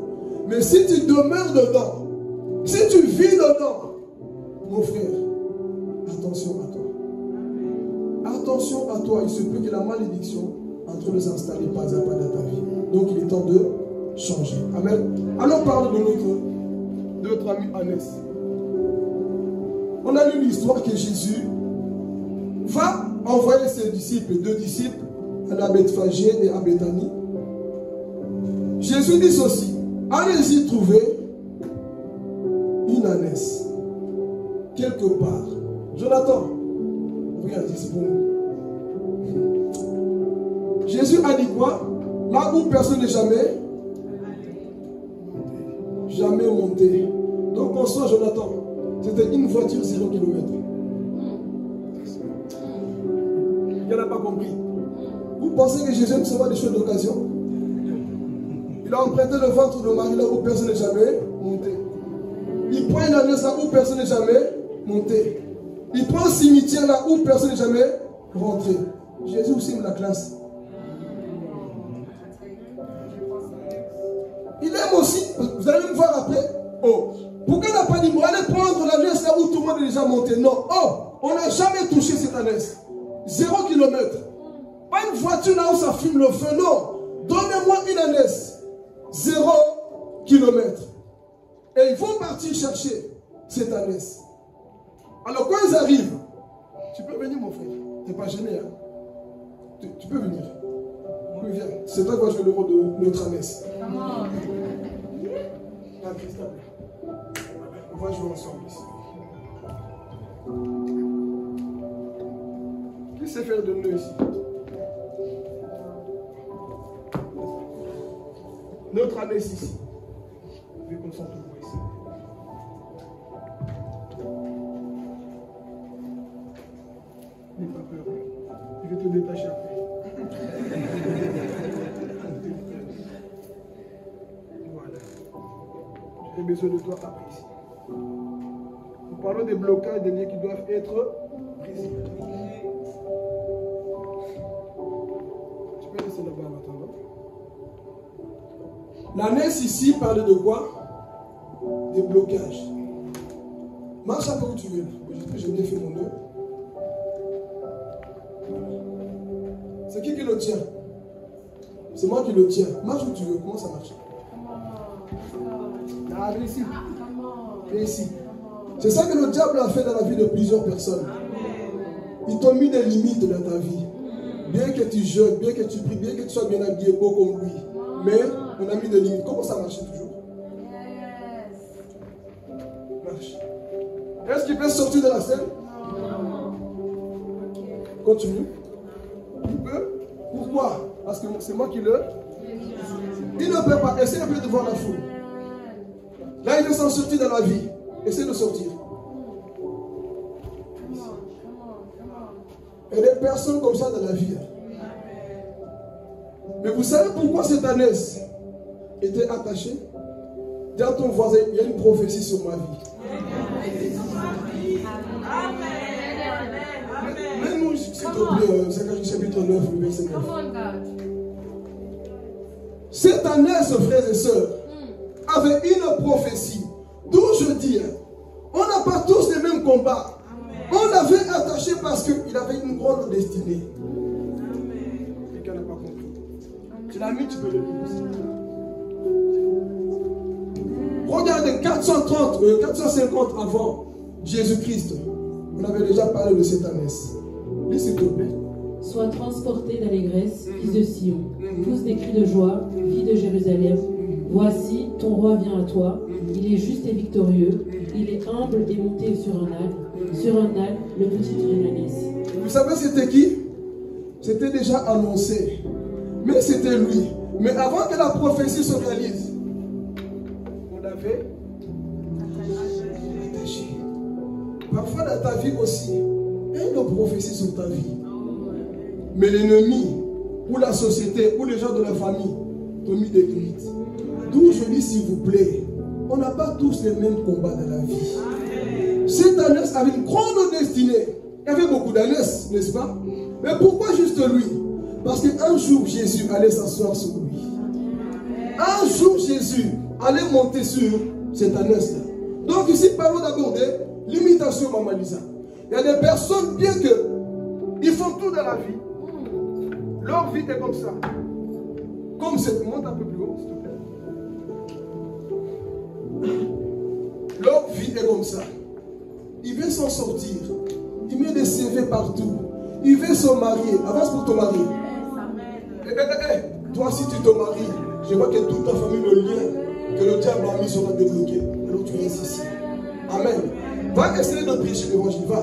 Mais si tu demeures dedans, si tu vis dedans, mon frère, attention à toi. Attention à toi, il se peut que la malédiction est en train de s'installer pas à pas dans ta vie. Donc il est temps de changer. Amen. Allons parler de notre ami Anès. On a lu l'histoire que Jésus va envoyer ses disciples, deux disciples, à Bethphagée et à Béthanie. Jésus dit ceci: allez-y trouver une ânesse quelque part. Jonathan, regarde ici pour nous. Jésus a dit quoi? Là où personne n'est jamais monté. Donc en soi, Jonathan, c'était une voiture 0 km. Il n'a pas compris. Vous pensez que Jésus aime savoir des choses d'occasion? Il a emprunté le ventre de Marie là où personne n'est jamais monté. Il prend une ânesse là où personne n'est jamais monté. Il prend un cimetière là où personne n'est jamais rentré. Jésus aussi aime la classe. Il aime aussi, vous allez me voir après. Oh, pourquoi il n'a pas dit, bon, allez prendre l'ânesse là où tout le monde est déjà monté? Non, oh, on n'a jamais touché cette ânesse. 0 km. Pas une voiture là où ça fume le feu, non. Donnez-moi une ânesse. 0 km. Et ils vont partir chercher cette ânesse. Alors quand ils arrivent, tu peux venir mon frère. Tu n'es pas gêné, hein? Tu peux venir. Oui, viens. C'est toi qui vas jouer le rôle de notre ânesse. Ah, Christophe. On va jouer ensemble ici. Qui sait faire de nœuds ici? Notre ânesse ici. Vu qu'on sent tout le bruit ici. N'aie pas peur. Je vais te détacher après. Voilà. J'ai besoin de toi après ici. Nous parlons des blocages, des liens qui doivent être brisés. Tu peux laisser là-bas en attendant. L'ânesse ici parle de quoi? Des blocages. Marche un peu où tu veux. J'ai bien fait mon nœud. C'est qui le tient? C'est moi qui le tiens. Marche où tu veux. Comment ça marche? Ah, viens ici. Viens ici. C'est ça que le diable a fait dans la vie de plusieurs personnes. Ils t'ont mis des limites dans ta vie. Bien que tu jeûnes, bien que tu pries, bien que tu sois bien habillé, beau comme lui. Mais on a mis des limites. Comment ça marche toujours? Marche. Est-ce qu'il peut sortir de la scène? Continue. Il peut. Pourquoi? Parce que c'est moi qui le... Il ne peut pas. Essaye un peu de voir la foule. Là, il veut s'en sortir dans la vie. Essaye de sortir. Il y a des personnes comme ça dans la vie. Mais vous savez pourquoi cette ânesse était attachée? Dis à ton voisin, il y a une prophétie sur ma vie. Mets-nous, s'il te plaît, Zacharie chapitre 9, le verset 9. Cette ânesse, frères et sœurs, avait une prophétie. D'où je dis, on n'a pas tous les mêmes combats. On l'avait attaché parce qu'il avait une grande destinée. Quelqu'un n'a pas compris. Tu l'as mis, tu peux le lire aussi. Regardez, 450 avant Jésus-Christ, on avait déjà parlé de cette ânesse. Lis s'il te plaît. Sois transporté d'allégresse, fils de Sion. Pousse des cris de joie, fille de Jérusalem. Voici, ton roi vient à toi. Il est juste et victorieux. Il est humble et monté sur un âne. Sur un âne, le petit d'une ânesse. Vous savez c'était qui? C'était déjà annoncé. Mais c'était lui. Mais avant que la prophétie se réalise, on l'avait attaché. Parfois dans ta vie aussi, il y a une prophétie sur ta vie. Mais l'ennemi, ou la société, ou les gens de la famille, t'ont mis des limites. D'où je dis s'il vous plaît, on n'a pas tous les mêmes combats dans la vie. Cette ânesse avait une grande destinée. Il y avait beaucoup d'ânesses, n'est-ce pas? Mais pourquoi juste lui? Parce qu'un jour, Jésus allait s'asseoir sur lui. Un jour, Jésus allait monter sur cette ânesse-là. Donc ici, parlons d'abord de l'imitation, Maman Lisa. Il y a des personnes, bien qu'ils font tout dans la vie, leur vie est comme ça. Comme cette... Monte un peu plus haut, s'il te plaît. Leur vie est comme ça. Il veut s'en sortir. Il met des CV partout. Il veut se marier. Avance pour te marier. Toi, si tu te maries, je vois que toute ta famille, le lien que le diable a mis sera débloqué. Alors tu restes ici. Amen. Va essayer de prêcher l'évangile. Va.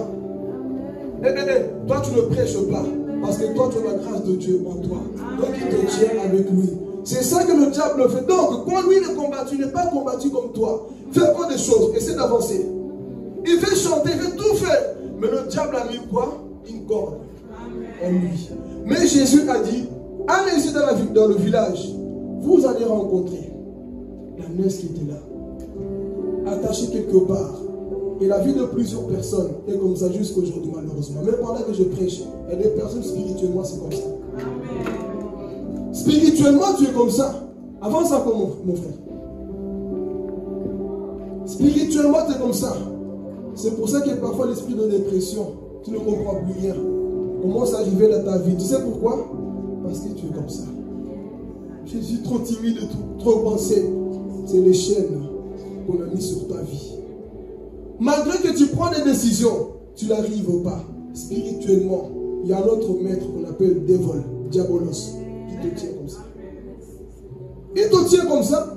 Toi, tu ne prêches pas. Parce que toi, tu as la grâce de Dieu en toi. Donc, il te tient avec lui. C'est ça que le diable fait. Donc, quand lui est combattu, il n'est pas combattu comme toi. Fais quoi des choses. Essaie d'avancer. Il veut chanter, il veut tout faire. Mais le diable a mis quoi? Une corde en lui. Mais Jésus a dit, allez-y dans le village. Vous allez rencontrer l'ânesse qui était là. Attachée quelque part. Et la vie de plusieurs personnes est comme ça jusqu'à aujourd'hui, malheureusement. Même pendant que je prêche, il y a des personnes spirituellement, c'est comme ça. Amen. Spirituellement, tu es comme ça. Avance encore, mon frère. Spirituellement, tu es comme ça. C'est pour ça qu'il y a parfois l'esprit de dépression. Tu ne comprends plus rien. Comment ça arrive dans ta vie? Tu sais pourquoi? Parce que tu es comme ça. Je suis trop timide, trop pensé. C'est les chaînes qu'on a mis sur ta vie. Malgré que tu prends des décisions, tu n'arrives pas. Spirituellement, il y a un autre maître qu'on appelle Dévol, Diabolos, qui te tient comme ça. Il te tient comme ça.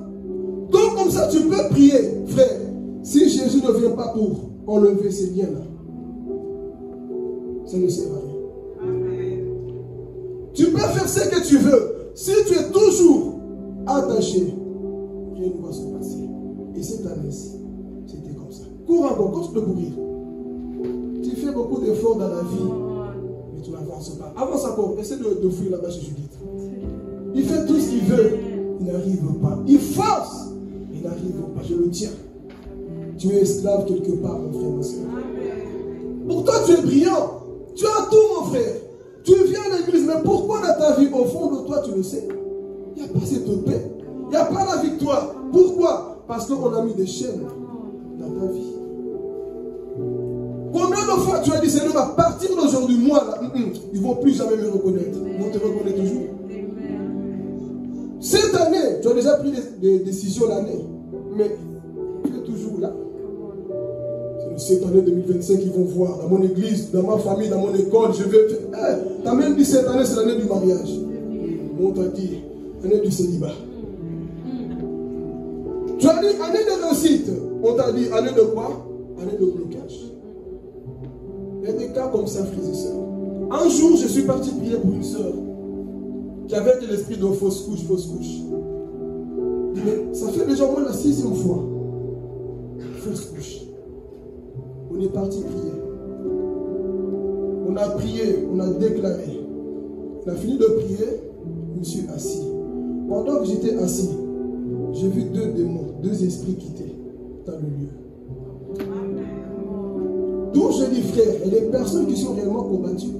Donc comme ça, tu peux prier, frère. Si Jésus ne vient pas pour enlever ces liens-là, ça ne sert à rien. Amen. Tu peux faire ce que tu veux. Si tu es toujours attaché, rien ne va se passer. Et cette ânesse, c'était comme ça. Cours encore, continue de courir. Tu fais beaucoup d'efforts dans la vie, mais tu n'avances pas. Avance encore, essaie de fuir là-bas chez Judith. Il fait tout ce qu'il veut, il n'arrive pas. Il force, il n'arrive pas. Je le tiens. Tu es esclave quelque part, mon frère, ma soeur. Pourtant, tu es brillant. Tu as tout, mon frère. Tu viens à l'église, mais pourquoi dans ta vie, au fond de toi, tu le sais? Il n'y a pas cette paix. Il n'y a pas la victoire. Pourquoi? Parce qu'on a mis des chaînes dans ta vie. Combien de fois tu as dit, Seigneur, à partir d'aujourd'hui, moi, là, ils ne vont plus jamais me reconnaître. Ils vont te reconnaître toujours. Cette année, tu as déjà pris des décisions l'année, mais tu es toujours là. C'est cette année 2025 qu'ils vont voir, dans mon église, dans ma famille, dans mon école, je vais... tu as même dit cette année, c'est l'année du mariage. On t'a dit, année du célibat. Tu as dit année de réussite. On t'a dit année de quoi? Année de blocage. Il y a des cas comme ça, frères et sœurs. Un jour, je suis parti prier pour une sœur qui avait l'esprit de fausse couche, fausse couche. Mais ça fait déjà au moins la 6e fois. Fausse couche. On est parti prier. On a prié, on a déclaré. On a fini de prier, je me suis assis. Pendant que j'étais assis, j'ai vu 2 démons, 2 esprits quitter dans le lieu. D'où je dis, frère, il y a des personnes qui sont réellement combattues.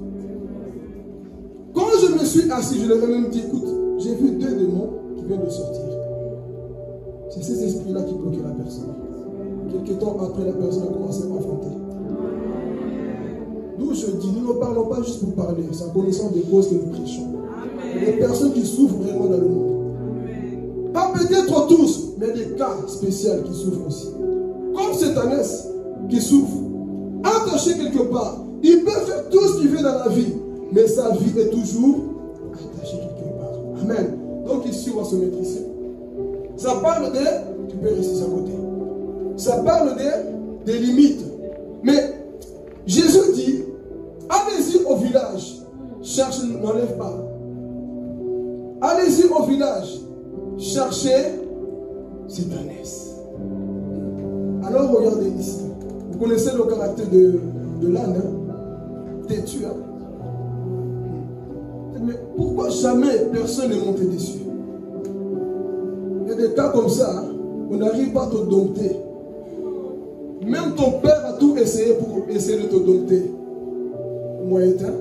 Quand je me suis assis, je leur ai même dit, écoute, j'ai vu 2 démons qui viennent de sortir. C'est ces esprits-là qui bloquaient la personne. Quelques temps après, la personne a commencé à m'affronter. D'où je dis, nous ne parlons pas juste pour parler, c'est en connaissance des causes que nous prêchons. Il y a des personnes qui souffrent vraiment dans le monde. Pas peut-être tous, mais des cas spéciaux qui souffrent aussi. Comme cette ânesse qui souffre, attaché quelque part. Il peut faire tout ce qu'il veut dans la vie, mais sa vie est toujours attachée quelque part. Amen. Donc ici, on va se mettre ici. Ça parle tu peux rester à côté. Ça parle des limites. Mais Jésus dit, allez-y au village. Cherche, n'enlève pas. Allez-y au village. Cherchez cette ânesse. Alors regardez ici. Vous connaissez le caractère de l'âne, hein? Têtu, hein? Mais pourquoi jamais personne n'est monté dessus? Il y a des cas comme ça, hein? On n'arrive pas à te dompter. Même ton père a tout essayé pour essayer de te dompter. Moi éteint.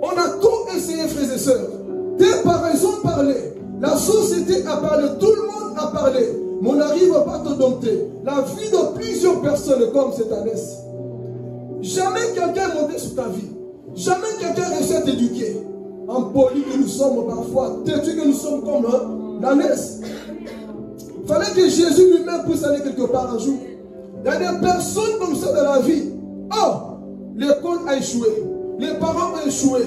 On a tout essayé, frères et sœurs. Tes parents ont parlé. La société a parlé. Tout le monde a parlé. Mais on n'arrive pas à te dompter. La vie de plusieurs personnes comme cette ânesse. Jamais quelqu'un est monté sur ta vie. Jamais quelqu'un a réussi à t'éduquer. En poli que nous sommes parfois, têtus que nous sommes comme l'ânesse. Il fallait que Jésus lui-même puisse aller quelque part un jour. Il y a des personnes comme ça dans la vie. Oh, l'école a échoué. Les parents ont échoué.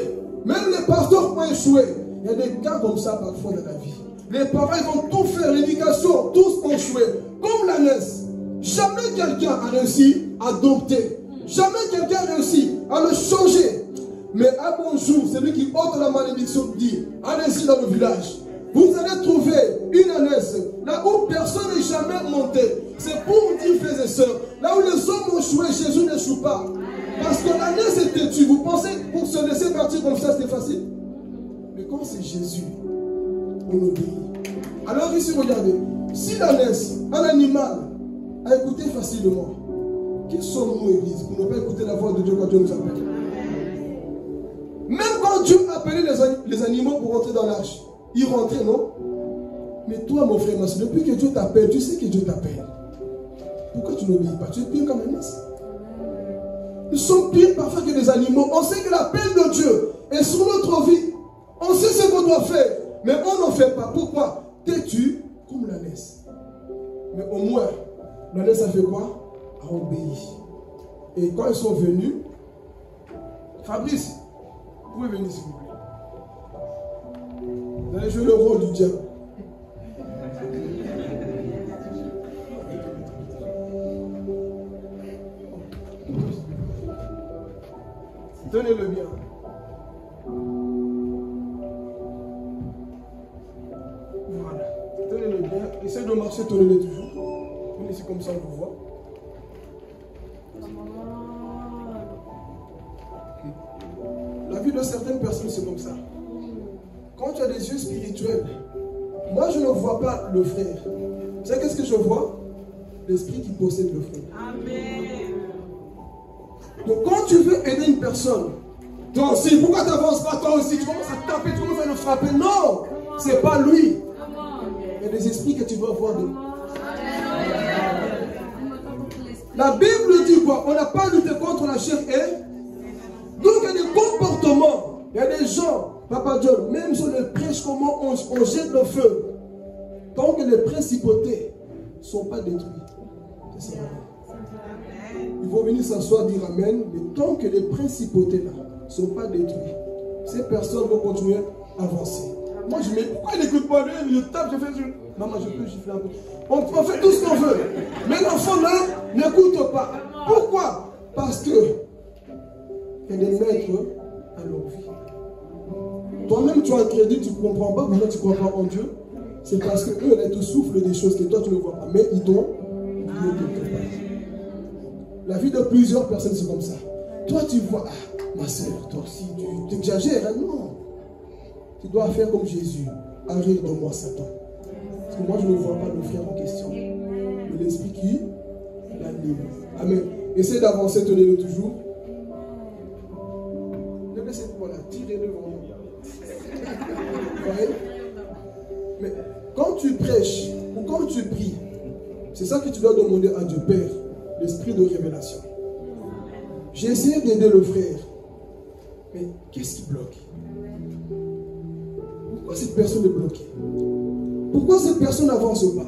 Même les pasteurs ont échoué. Il y a des cas comme ça parfois dans la vie. Les parents ils vont tout faire, l'éducation, tous ont échoué. Comme l'ânesse. Jamais quelqu'un a réussi à dompter. Jamais quelqu'un a réussi à le changer. Mais un bon jour, celui qui ôte la malédiction dit, allez-y dans le village. Vous allez trouver une ânesse, là où personne n'est jamais monté. C'est pour dire, frères et sœurs, là où les hommes ont échoué, Jésus n'échoue pas. Parce que l'ânesse est têtue. Vous pensez pour se laisser partir comme ça, c'est facile? Mais quand c'est Jésus, on obéit. Alors ici, regardez. Si l'ânesse, un animal, a écouté facilement, qui sommes-nous, Église, pour ne pas écouter la voix de Dieu quand Dieu nous appelle? Même quand Dieu appelait les animaux pour rentrer dans l'arche, ils rentraient, non? Mais toi, mon frère, ma soeur, depuis que Dieu t'appelle, tu sais que Dieu t'appelle. Pourquoi tu n'obéis pas? Tu es pire comme l'ânesse. Nous sommes pires parfois que les animaux. On sait que l'appel de Dieu est sur notre vie. On sait ce qu'on doit faire, mais on n'en fait pas. Pourquoi? Têtu comme l'ânesse. Mais au moins, l'ânesse a fait quoi? A obéi. Et quand ils sont venus, Fabrice, vous pouvez venir s'il vous plaît. Vous allez jouer le rôle du diable. Tenez-le bien. Voilà. Tenez-le bien. Essayez de marcher, tenez-le toujours. Venez ici comme ça, on vous voit. La vie de certaines personnes, c'est comme ça. Quand tu as des yeux spirituels, moi je ne vois pas le frère. Vous savez qu'est-ce que je vois? L'esprit qui possède le frère. Amen. Donc quand tu veux aider une personne, toi aussi, pourquoi tu n'avances pas toi aussi? Tu commences à taper, tu commences à le frapper. Non, c'est pas lui. Il y a des esprits que tu dois voir de. La Bible dit quoi? On n'a pas lutté contre la chair et... Donc il y a des comportements, il y a des gens, Papa John, même sur les prêches, comment on jette le feu. Tant que les principautés ne sont pas détruites. C'est ça. Il faut venir s'asseoir, dire Amen, mais tant que les principautés là ne sont pas détruites, ces personnes vont continuer à avancer. Moi je me dis, pourquoi il n'écoute pas lui? Je tape, je fais... Maman, je peux gifler un peu. On fait tout ce qu'on veut. Mais l'enfant là n'écoute pas. Pourquoi? Parce que il y a des maîtres à leur vie. Toi-même, tu as un crédit, tu ne comprends pas, maintenant tu ne crois pas en Dieu. C'est parce qu'eux, ils te soufflent des choses que toi, tu ne vois pas. Mais ils t'ont oublié quelque part. La vie de plusieurs personnes, c'est comme ça. Toi, tu vois, ah, ma soeur, toi aussi, tu exagères. Hein? Non. Tu dois faire comme Jésus. Arrive de moi, Satan. Parce que moi, je ne vois pas le frère en question. Mais l'esprit qui l'anime. Amen. Essaie d'avancer, tenez-le toujours. Voilà, tirez-le vraiment. Ouais. Mais quand tu prêches ou quand tu pries, c'est ça que tu dois demander à Dieu, Père, l'esprit de révélation. J'ai essayé d'aider le frère, mais qu'est-ce qui bloque? Pourquoi cette personne est bloquée? Pourquoi cette personne n'avance pas?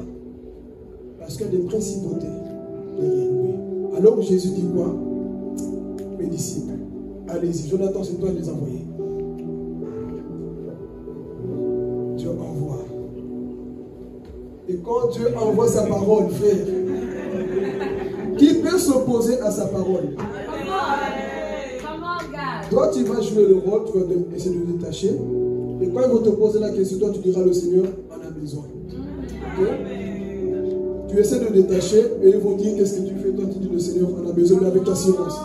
Parce qu'il y a des principautés derrière lui. Alors Jésus dit quoi? Mes disciples, allez-y, Jonathan, c'est toi de les envoyer. Dieu envoie. Et quand Dieu envoie sa parole, frère, qui peut s'opposer à sa parole? Toi, tu vas jouer le rôle, tu vas essayer de détacher. Et quand ils vont te poser la question, toi, tu diras, le Seigneur en a besoin. Okay? Tu essaies de détacher et ils vont dire, qu'est-ce que tu fais? Toi, tu dis, le Seigneur en a besoin, mais avec ta silence.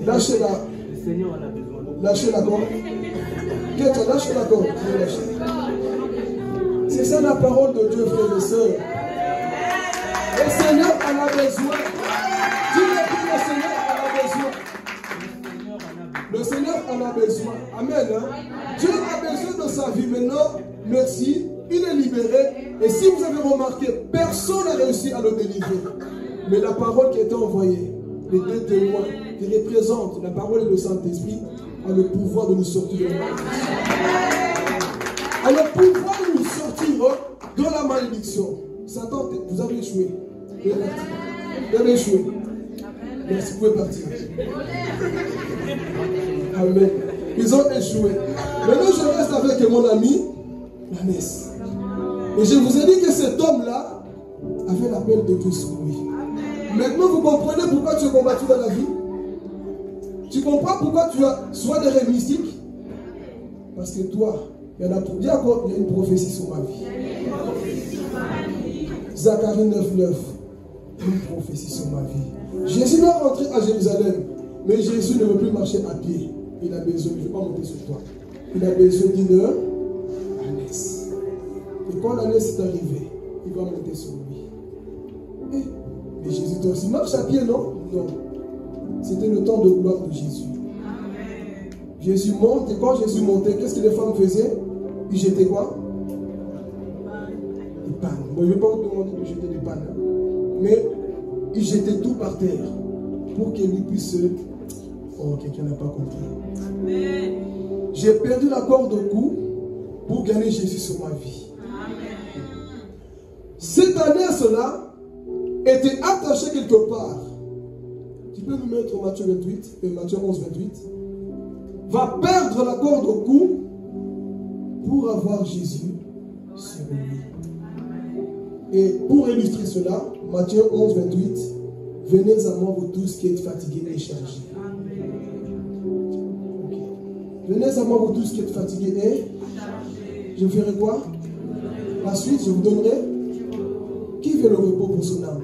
Lâchez la corde. Lâchez la corde. C'est ça la parole de Dieu, frères et sœurs. Le Seigneur en a besoin. Dis-le, le Seigneur en a besoin. Le Seigneur en a besoin. Amen. Hein? Dieu a besoin de sa vie. Maintenant, merci. Il est libéré. Et si vous avez remarqué, personne n'a réussi à le délivrer. Mais la parole qui a été envoyée, les deux témoins qui représentent la parole et le Saint-Esprit, a le pouvoir de nous sortir de la malédiction. A le pouvoir de nous sortir de la malédiction. Satan, vous avez échoué. Vous avez échoué. Merci, vous pouvez partir. Amen. Ils ont échoué. Maintenant, je reste avec mon ami, la messe. Et je vous ai dit que cet homme-là avait l'appel de Dieu sur lui. Maintenant, vous comprenez pourquoi tu es combattu dans la vie? Tu comprends pourquoi tu as soit des rêves mystiques? Parce que toi, il y a une prophétie sur ma vie. Zacharie 9:9. Une prophétie sur ma vie. Jésus doit rentrer à Jérusalem, mais Jésus ne veut plus marcher à pied. Il a besoin, je ne vais pas monter sur toi. Il a besoin d'une ânesse. Et quand l'ânesse est arrivée, il va monter sur lui. Mais Jésus toi aussi marche à pied, non? Non. C'était le temps de gloire de Jésus. Amen. Jésus monte, et quand Jésus montait, qu'est-ce que les femmes faisaient? Ils jetaient quoi? Des pannes. Bon, je ne vais pas vous demander de jeter des pannes. Hein. Mais ils jetaient tout par terre pour qu'il puisse... Oh, quelqu'un n'a pas compris. Amen. J'ai perdu la corde au cou pour gagner Jésus sur ma vie. Amen. Cette ânesse-là était attachée quelque part. Tu peux nous mettre Matthieu 28, Matthieu 11, 28. Va perdre la corde au cou pour avoir Jésus sur lui. Et pour illustrer cela, Matthieu 11, 28. Venez à moi, vous tous qui êtes fatigués et chargés. Okay. Venez à moi, vous tous qui êtes fatigués et je ferai quoi? La suite, je vous donnerai. Qui veut le repos pour son âme?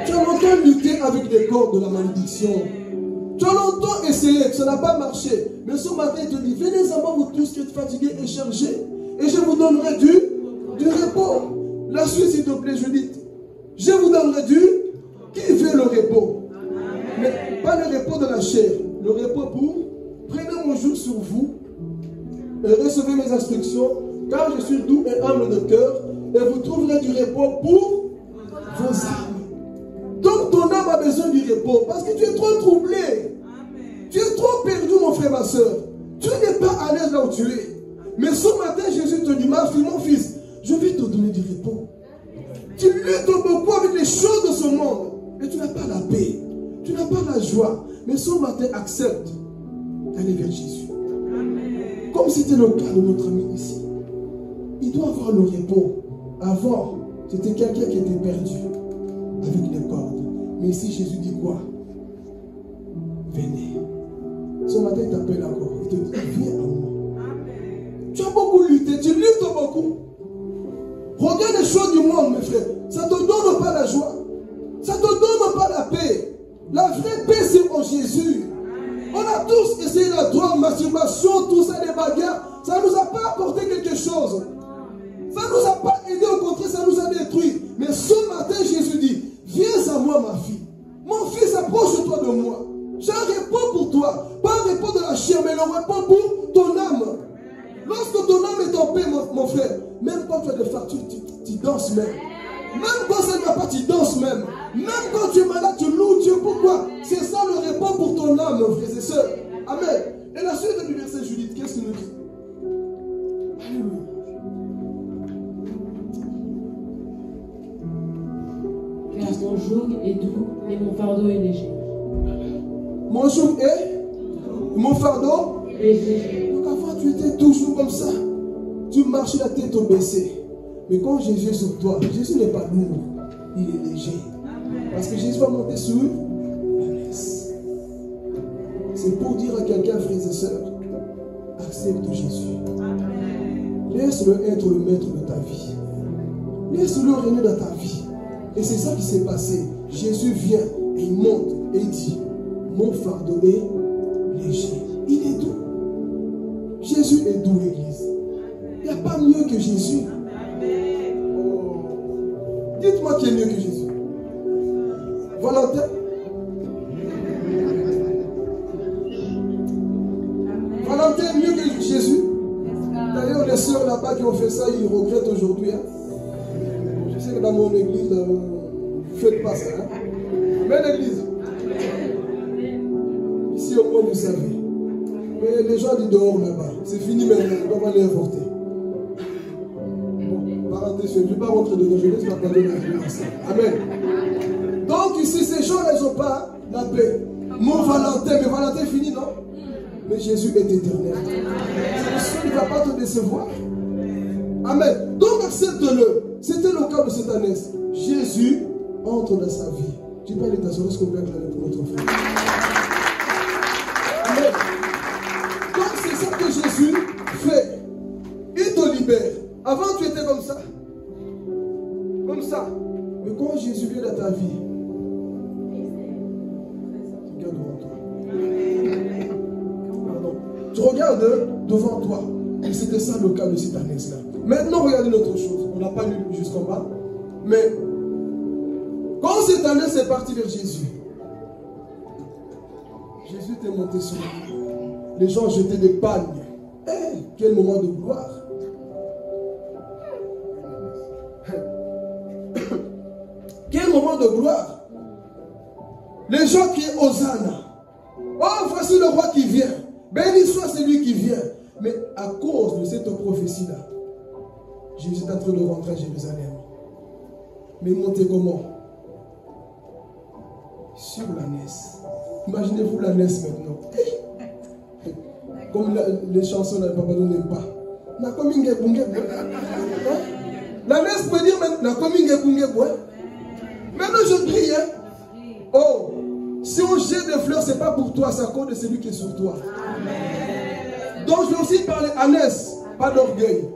Tu as longtemps lutté avec des cordes de la malédiction. Tu as longtemps essayé, ça n'a pas marché. Mais ce matin, il te dit, venez à moi, vous tous qui êtes fatigués et chargés, et je vous donnerai du repos. La suite, s'il te plaît, Judith. Je vous donnerai qui veut le repos? Mais pas le repos de la chair, le repos pour prenez mon joug sur vous et recevez mes instructions, car je suis doux et humble de cœur, et vous trouverez du repos pour vos âmes. Donc ton âme a besoin du repos, parce que tu es trop troublé. Amen. Tu es trop perdu, mon frère, ma soeur. Tu n'es pas à l'aise là où tu es. Mais ce matin, Jésus te dit, ma fille, mon fils, je vais te donner du repos. Tu luttes beaucoup avec les choses de ce monde, et tu n'as pas la paix, tu n'as pas la joie. Mais ce matin, accepte d'aller vers Jésus. Amen. Comme c'était le cas de notre ami ici. Il doit avoir le repos. Avant, c'était quelqu'un qui était perdu avec les cordes. Mais ici, Jésus dit quoi? Venez. Ce matin, il t'appelle encore. Il te dit, viens à moi. Amen. Tu as beaucoup lutté, tu luttes beaucoup. Regarde les choses du monde, mes frères. Ça ne te donne pas la joie. Ça ne te donne pas la paix. La vraie paix, c'est en Jésus. Amen. On a tous essayé la drogue, masturbation, tout ça, les bagarres. Ça ne nous a pas apporté quelque chose. Ça ne nous a pas aidé, au contraire, ça nous a détruit. Mais ce matin, Jésus dit, viens à moi, ma fille. Mon fils, approche-toi de moi. J'ai un repos pour toi. Pas un repos de la chair, mais le repos pour ton âme. Lorsque ton âme est en paix, mon frère, même quand tu as des factures, tu danses même. Même quand ça ne va pas, tu danses même. Même quand tu es malade, tu loues Dieu. Pourquoi? C'est ça le repos pour ton âme, frères et sœurs. Amen. Et la suite du verset, Judith, qu'est-ce qu'il nous dit? Alléluia. Car mon joug est doux et mon fardeau est léger. Mon joug est mon fardeau est léger. Donc avant tu étais toujours comme ça. Tu marchais la tête baissée. Mais quand Jésus est sur toi, Jésus n'est pas lourd, il est léger. Parce que Jésus va monter sur la laisse. C'est pour dire à quelqu'un, frères et sœurs, accepte Jésus. Laisse-le être le maître de ta vie. Laisse-le régner dans ta vie. Et c'est ça qui s'est passé. Jésus vient et il monte et il dit, mon fardeau est léger. Il est doux. Jésus est doux, l'église. Il n'y a pas mieux que Jésus. Oh. Dites-moi qui est mieux que Jésus. Valentin. Valentin est mieux que Jésus. D'ailleurs, les sœurs là-bas qui ont fait ça, ils regrettent aujourd'hui. Hein. Je sais que dans mon église, vous ne faites pas ça. Hein. Mais l'église. Ici au moins vous savez. Mais les gens disent dehors là-bas. C'est fini maintenant, on va les avorter. Bon, parenthèse, je ne vais pas rentrer dedans, je laisse la parole de la Amen. Donc ici, ces gens-là, ils n'ont pas la paix. Mon Valentin, mais Valentin est fini, non? Mais Jésus est éternel. Il ne va pas te décevoir. Amen. Donc accepte-le. C'était le cas de cette année. Jésus entre dans sa vie. Tu peux aller t'assurer ce qu'on peut acclamer pour notre frère. Amen. Donc c'est ça que Jésus fait. Il te libère. Avant tu étais comme ça. Comme ça. Mais quand Jésus vient dans ta vie, regarde devant toi. Pardon. Tu regardes devant toi. Et c'était ça le cas de cette année-là. Maintenant, regardez notre chose. On n'a pas lu jusqu'en bas. Mais quand cette année est partie vers Jésus, Jésus était monté sur lui. Les gens jetaient des pagnes. Hey, quel moment de gloire. Quel moment de gloire. Les gens crient Hosanna. Oh, voici le roi qui vient. Béni soit celui qui vient. Mais à cause de cette prophétie-là, Jésus est en train de rentrer à Jérusalem. Mais monter comment? Sur la naisse. Imaginez-vous la naisse maintenant. Comme les chansons de Papa n'aiment pas. La naisse peut dire maintenant je prie. Hein? Oh, si on jette des fleurs, ce n'est pas pour toi, c'est à cause de celui qui est sur toi. Amen. Donc je vais aussi parler à naisse, pas d'orgueil.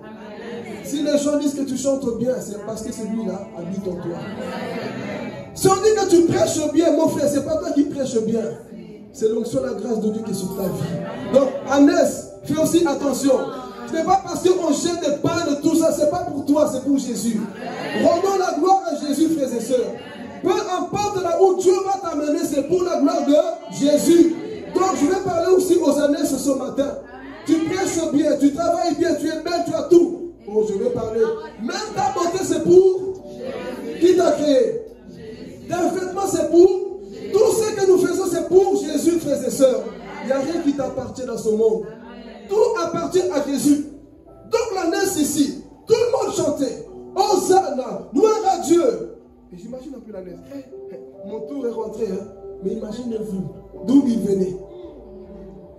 Si les gens disent que tu chantes bien, c'est parce que celui-là habite en toi. Si on dit que tu prêches bien, mon frère, ce n'est pas toi qui prêches bien. C'est l'onction, la grâce de Dieu qui est sur ta vie. Donc, Agnès, fais aussi attention. Ce n'est pas parce qu'on jette des pains de tout ça, ce n'est pas pour toi, c'est pour Jésus. Rendons la gloire à Jésus, frères et sœurs. Peu importe là où Dieu va t'amener, c'est pour la gloire de Jésus. Donc, je vais parler aussi aux Agnès ce matin. Tu prêches bien, tu travailles bien, tu es belle, tu as tout. Oh, je vais parler. Même ta beauté, c'est pour qui t'a créé. Tes vêtements, c'est pour. Tout ce que nous faisons, c'est pour Jésus, frères et sœurs. Il n'y a rien qui t'appartient dans ce monde. Tout appartient à Jésus. Donc la naisse ici, tout le monde chantait. Hosanna, gloire à Dieu. Et j'imagine un peu la naisse. Mon tour est rentré, hein. Mais imaginez-vous d'où il venait.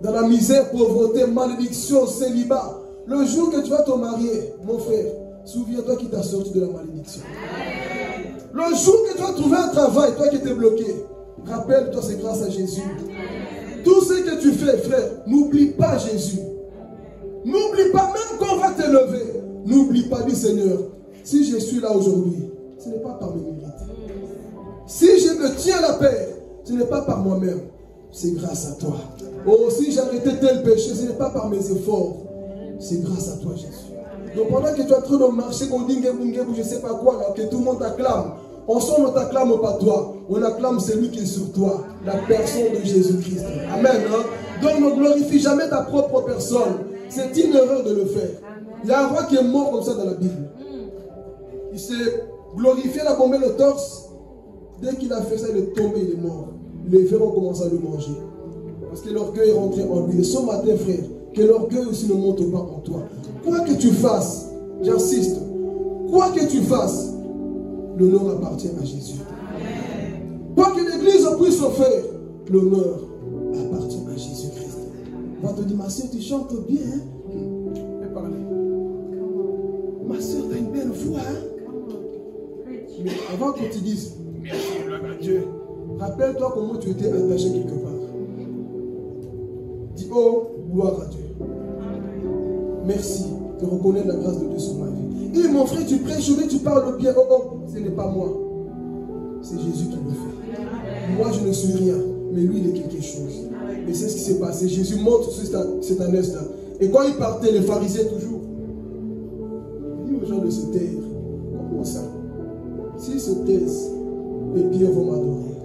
Dans la misère, pauvreté, malédiction, célibat. Le jour que tu vas te marier, mon frère, souviens-toi qui t'a sorti de la malédiction. Le jour que tu vas trouver un travail, toi qui étais bloqué, rappelle-toi, c'est grâce à Jésus. Tout ce que tu fais, frère, n'oublie pas Jésus. N'oublie pas, même quand on va te lever, n'oublie pas, dis Seigneur, si je suis là aujourd'hui, ce n'est pas par mes mérites. Si je me tiens la paix, ce n'est pas par moi-même, c'est grâce à toi. Oh, si j'ai arrêté tel péché, ce n'est pas par mes efforts, c'est grâce à toi, Jésus. Donc pendant que tu es en train de marcher, qu'on dit je ne sais pas quoi, là, que tout le monde t'acclame, on sent ne t'acclame pas toi, on acclame celui qui est sur toi, la personne de Jésus-Christ. Amen. Hein? Donc ne glorifie jamais ta propre personne. C'est une erreur de le faire. Il y a un roi qui est mort comme ça dans la Bible. Il s'est glorifié, il a bombé le torse. Dès qu'il a fait ça, il est tombé, il est mort. Les frères ont commencé à le manger. Parce que l'orgueil est rentré en lui. Et ce matin, frère, que l'orgueil aussi ne monte pas en toi. Quoi que tu fasses, j'insiste, quoi que tu fasses, l'honneur appartient à Jésus. Quoi que l'Église puisse faire, l'honneur appartient à Jésus-Christ. On va te dire, ma soeur, tu chantes bien. Hein? Et parler. Ma soeur, tu as une belle voix. Hein? Mais avant que tu dises, merci, gloire à Dieu, rappelle-toi comment tu étais attaché quelque part. Dis, oh, gloire à Dieu. Merci de reconnaître la grâce de Dieu sur ma vie. Et mon frère, tu prêches, mais tu parles bien. Oh, oh, ce n'est pas moi. C'est Jésus qui le fait. Moi, je ne suis rien. Mais lui, il est quelque chose. Et c'est ce qui s'est passé. Jésus montre cette ânesse-là. Et quand il partait, les pharisiens toujours, il dit aux gens de se taire. Comment ça? S'ils se taisent, les pierres vont m'adorer.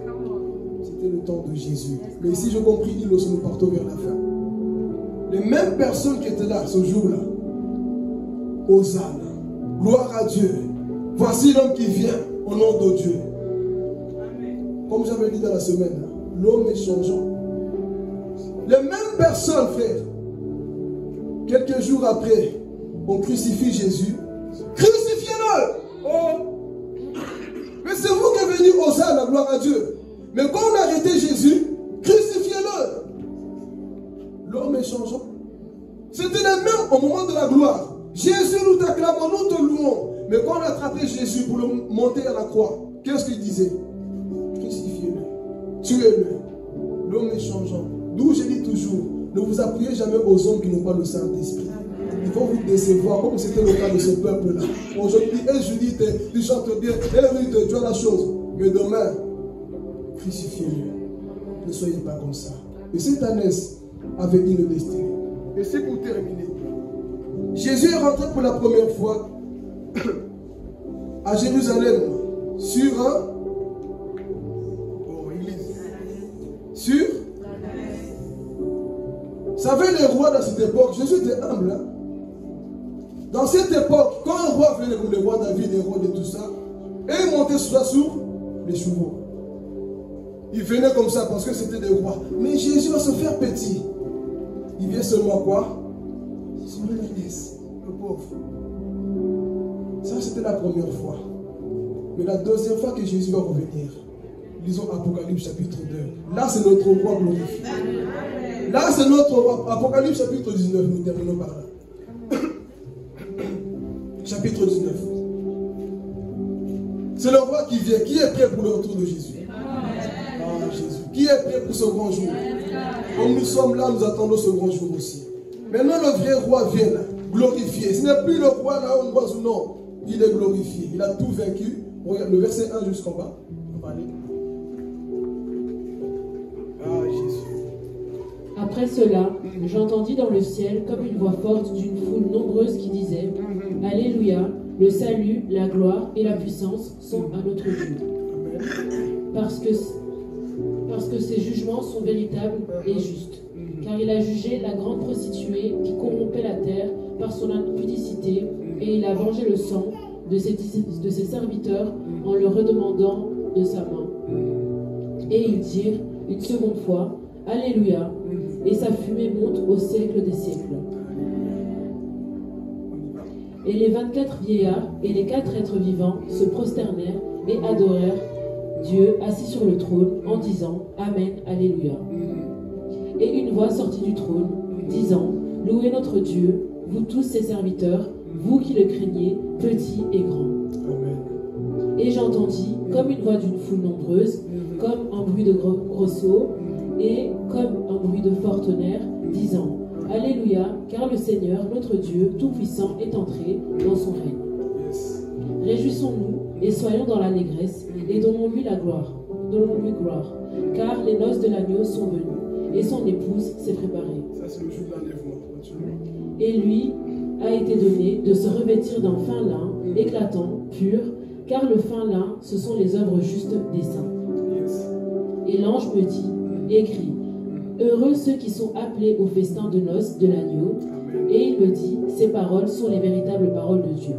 C'était le temps de Jésus. Mais si je compris, il aussi nous partons vers la fin. Les mêmes personnes qui étaient là ce jour-là, Hosanna, gloire à Dieu. Voici l'homme qui vient au nom de Dieu. Comme j'avais dit dans la semaine, l'homme est changeant. Les mêmes personnes, frère, quelques jours après, on crucifie Jésus. Crucifiez-le! Oh! Mais c'est vous qui avez dit Hosanna, gloire à Dieu. Mais quand on a arrêté Jésus, crucifiez-le! L'homme est changeant. C'était les mêmes au moment de la gloire. Jésus nous t'acclamons, nous te louons. Mais quand on a attrapé Jésus pour le monter à la croix, qu'est-ce qu'il disait? Crucifiez-le, tuez-le. L'homme est changeant. D'où je dis toujours, ne vous appuyez jamais aux hommes qui n'ont pas le Saint-Esprit. Ils vont vous décevoir, comme c'était le cas de ce peuple-là. Aujourd'hui, Judith, tu chantes bien, Ruth, tu as la chose. Mais demain, crucifiez-le. Ne soyez pas comme ça. Et cette ânesse avait une destinée. Et c'est pour terminer. Jésus est rentré pour la première fois à Jérusalem sur vous savez, les rois dans cette époque, Jésus était humble. Hein? Dans cette époque, quand un roi venait comme le roi David, les rois de tout ça, et il montait sur les chevaux. Il venait comme ça parce que c'était des rois. Mais Jésus va se faire petit. Il vient seulement quoi? Sur une ânesse, le pauvre. Ça, c'était la première fois. Mais la deuxième fois que Jésus va revenir, lisons Apocalypse chapitre 2. Là, c'est notre roi glorifié. Là, c'est notre roi. Apocalypse chapitre 19, nous terminons par là. Chapitre 19. C'est le roi qui vient. Qui est prêt pour le retour de Jésus? Ah, Jésus. Qui est prêt pour ce grand jour? Comme nous sommes là, nous attendons ce grand jour aussi. Maintenant, le vrai roi vient là, glorifié. Ce n'est plus le roi là où on voit son nom. Il est glorifié. Il a tout vaincu. Regarde le verset 1 jusqu'en bas. On va aller. Ah, Jésus. Après cela, j'entendis dans le ciel comme une voix forte d'une foule nombreuse qui disait « Alléluia, le salut, la gloire et la puissance sont à notre Dieu. Parce que ses jugements sont véritables et justes. car il a jugé la grande prostituée qui corrompait la terre par son impudicité, et il a vengé le sang de ses serviteurs en le redemandant de sa main. Et ils dirent une seconde fois, Alléluia, et sa fumée monte au siècle des siècles. Et les 24 vieillards et les 4 êtres vivants se prosternèrent et adorèrent Dieu assis sur le trône en disant Amen, Alléluia. Et une voix sortit du trône, disant Louez notre Dieu, vous tous ses serviteurs, vous qui le craignez, petits et grands. Amen. Et j'entendis comme une voix d'une foule nombreuse, comme un bruit de gros seaux, et comme un bruit de fort tonnerre, disant Alléluia, car le Seigneur, notre Dieu, Tout-Puissant, est entré dans son règne. Yes. Réjouissons-nous et soyons dans l'allégresse, et donnons-lui la gloire. Donnons-lui gloire, car les noces de l'agneau sont venues, et son épouse s'est préparée. Ça, c'est le jour de l'enlèvement. Et lui a été donné de se revêtir d'un fin lin, éclatant, pur, car le fin lin, ce sont les œuvres justes des saints. Yes. Et l'ange me dit, écrit, heureux ceux qui sont appelés au festin de noces de l'agneau. Amen. Et il me dit, ces paroles sont les véritables paroles de Dieu.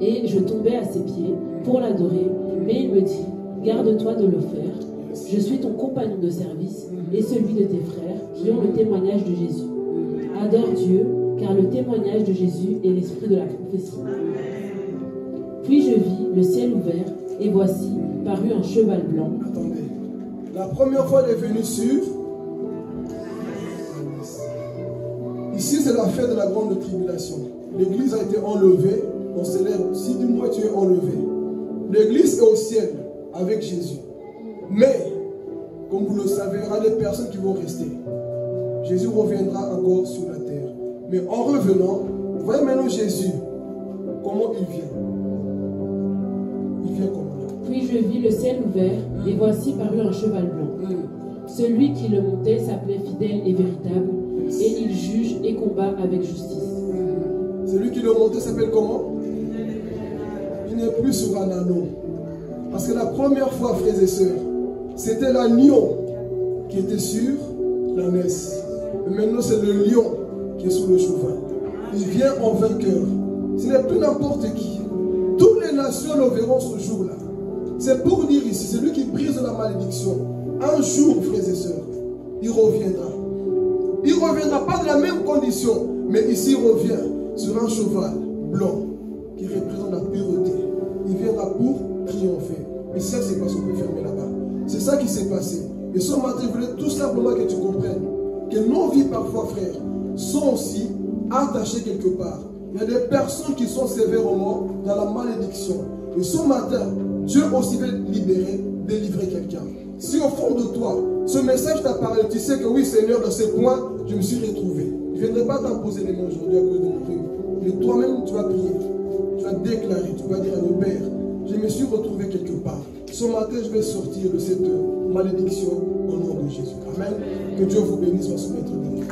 Et je tombais à ses pieds pour l'adorer, mais il me dit, garde-toi de le faire. Je suis ton compagnon de service et celui de tes frères qui ont le témoignage de Jésus. Adore Dieu, car le témoignage de Jésus est l'esprit de la prophétie. Puis je vis le ciel ouvert, et voici parut un cheval blanc. Attendez. La première fois, elle est venue sur. Ici, c'est la fête de la grande tribulation. L'église a été enlevée. On célèbre, si du moins tu es enlevé. L'église est au ciel avec Jésus. Mais, comme vous le savez, il y aura des personnes qui vont rester. Jésus reviendra encore sur la terre. Mais en revenant, voyez maintenant Jésus. Comment il vient? Il vient comment? Puis je vis le ciel ouvert, et voici parut un cheval blanc. Celui qui le montait s'appelait fidèle et véritable, et il juge et combat avec justice. Celui qui le montait s'appelle comment? Il n'est plus sur un anneau. Parce que la première fois, frères et sœurs, c'était l'agneau qui était sur l'ânesse. Mais maintenant, c'est le lion qui est sur le cheval. Il vient en vainqueur. Ce n'est plus n'importe qui. Toutes les nations le verront ce jour-là. C'est pour dire ici, c'est lui qui brise la malédiction. Un jour, frères et sœurs, il reviendra. Il ne reviendra pas de la même condition, mais ici il revient sur un cheval blanc qui représente la pureté. Il viendra pour triompher. Et ça, c'est parce qu'on peut fermer là-bas. C'est ça qui s'est passé. Et ce matin, je voulais tout simplement que tu comprennes que nos vies, parfois, frères, sont aussi attachées quelque part. Il y a des personnes qui sont sévèrement dans la malédiction. Et ce matin, Dieu aussi veut libérer, délivrer quelqu'un. Si au fond de toi, ce message t'a parlé, tu sais que oui, Seigneur, dans ce point, je me suis retrouvé. Je ne viendrai pas t'imposer les mains aujourd'hui à cause de mon prière. Mais toi-même, tu vas prier. Tu vas déclarer, tu vas dire à nos pères, je me suis retrouvé quelque part. Ce matin, je vais sortir de cette malédiction au nom de Jésus. Amen. Que Dieu vous bénisse, va se mettre dedans.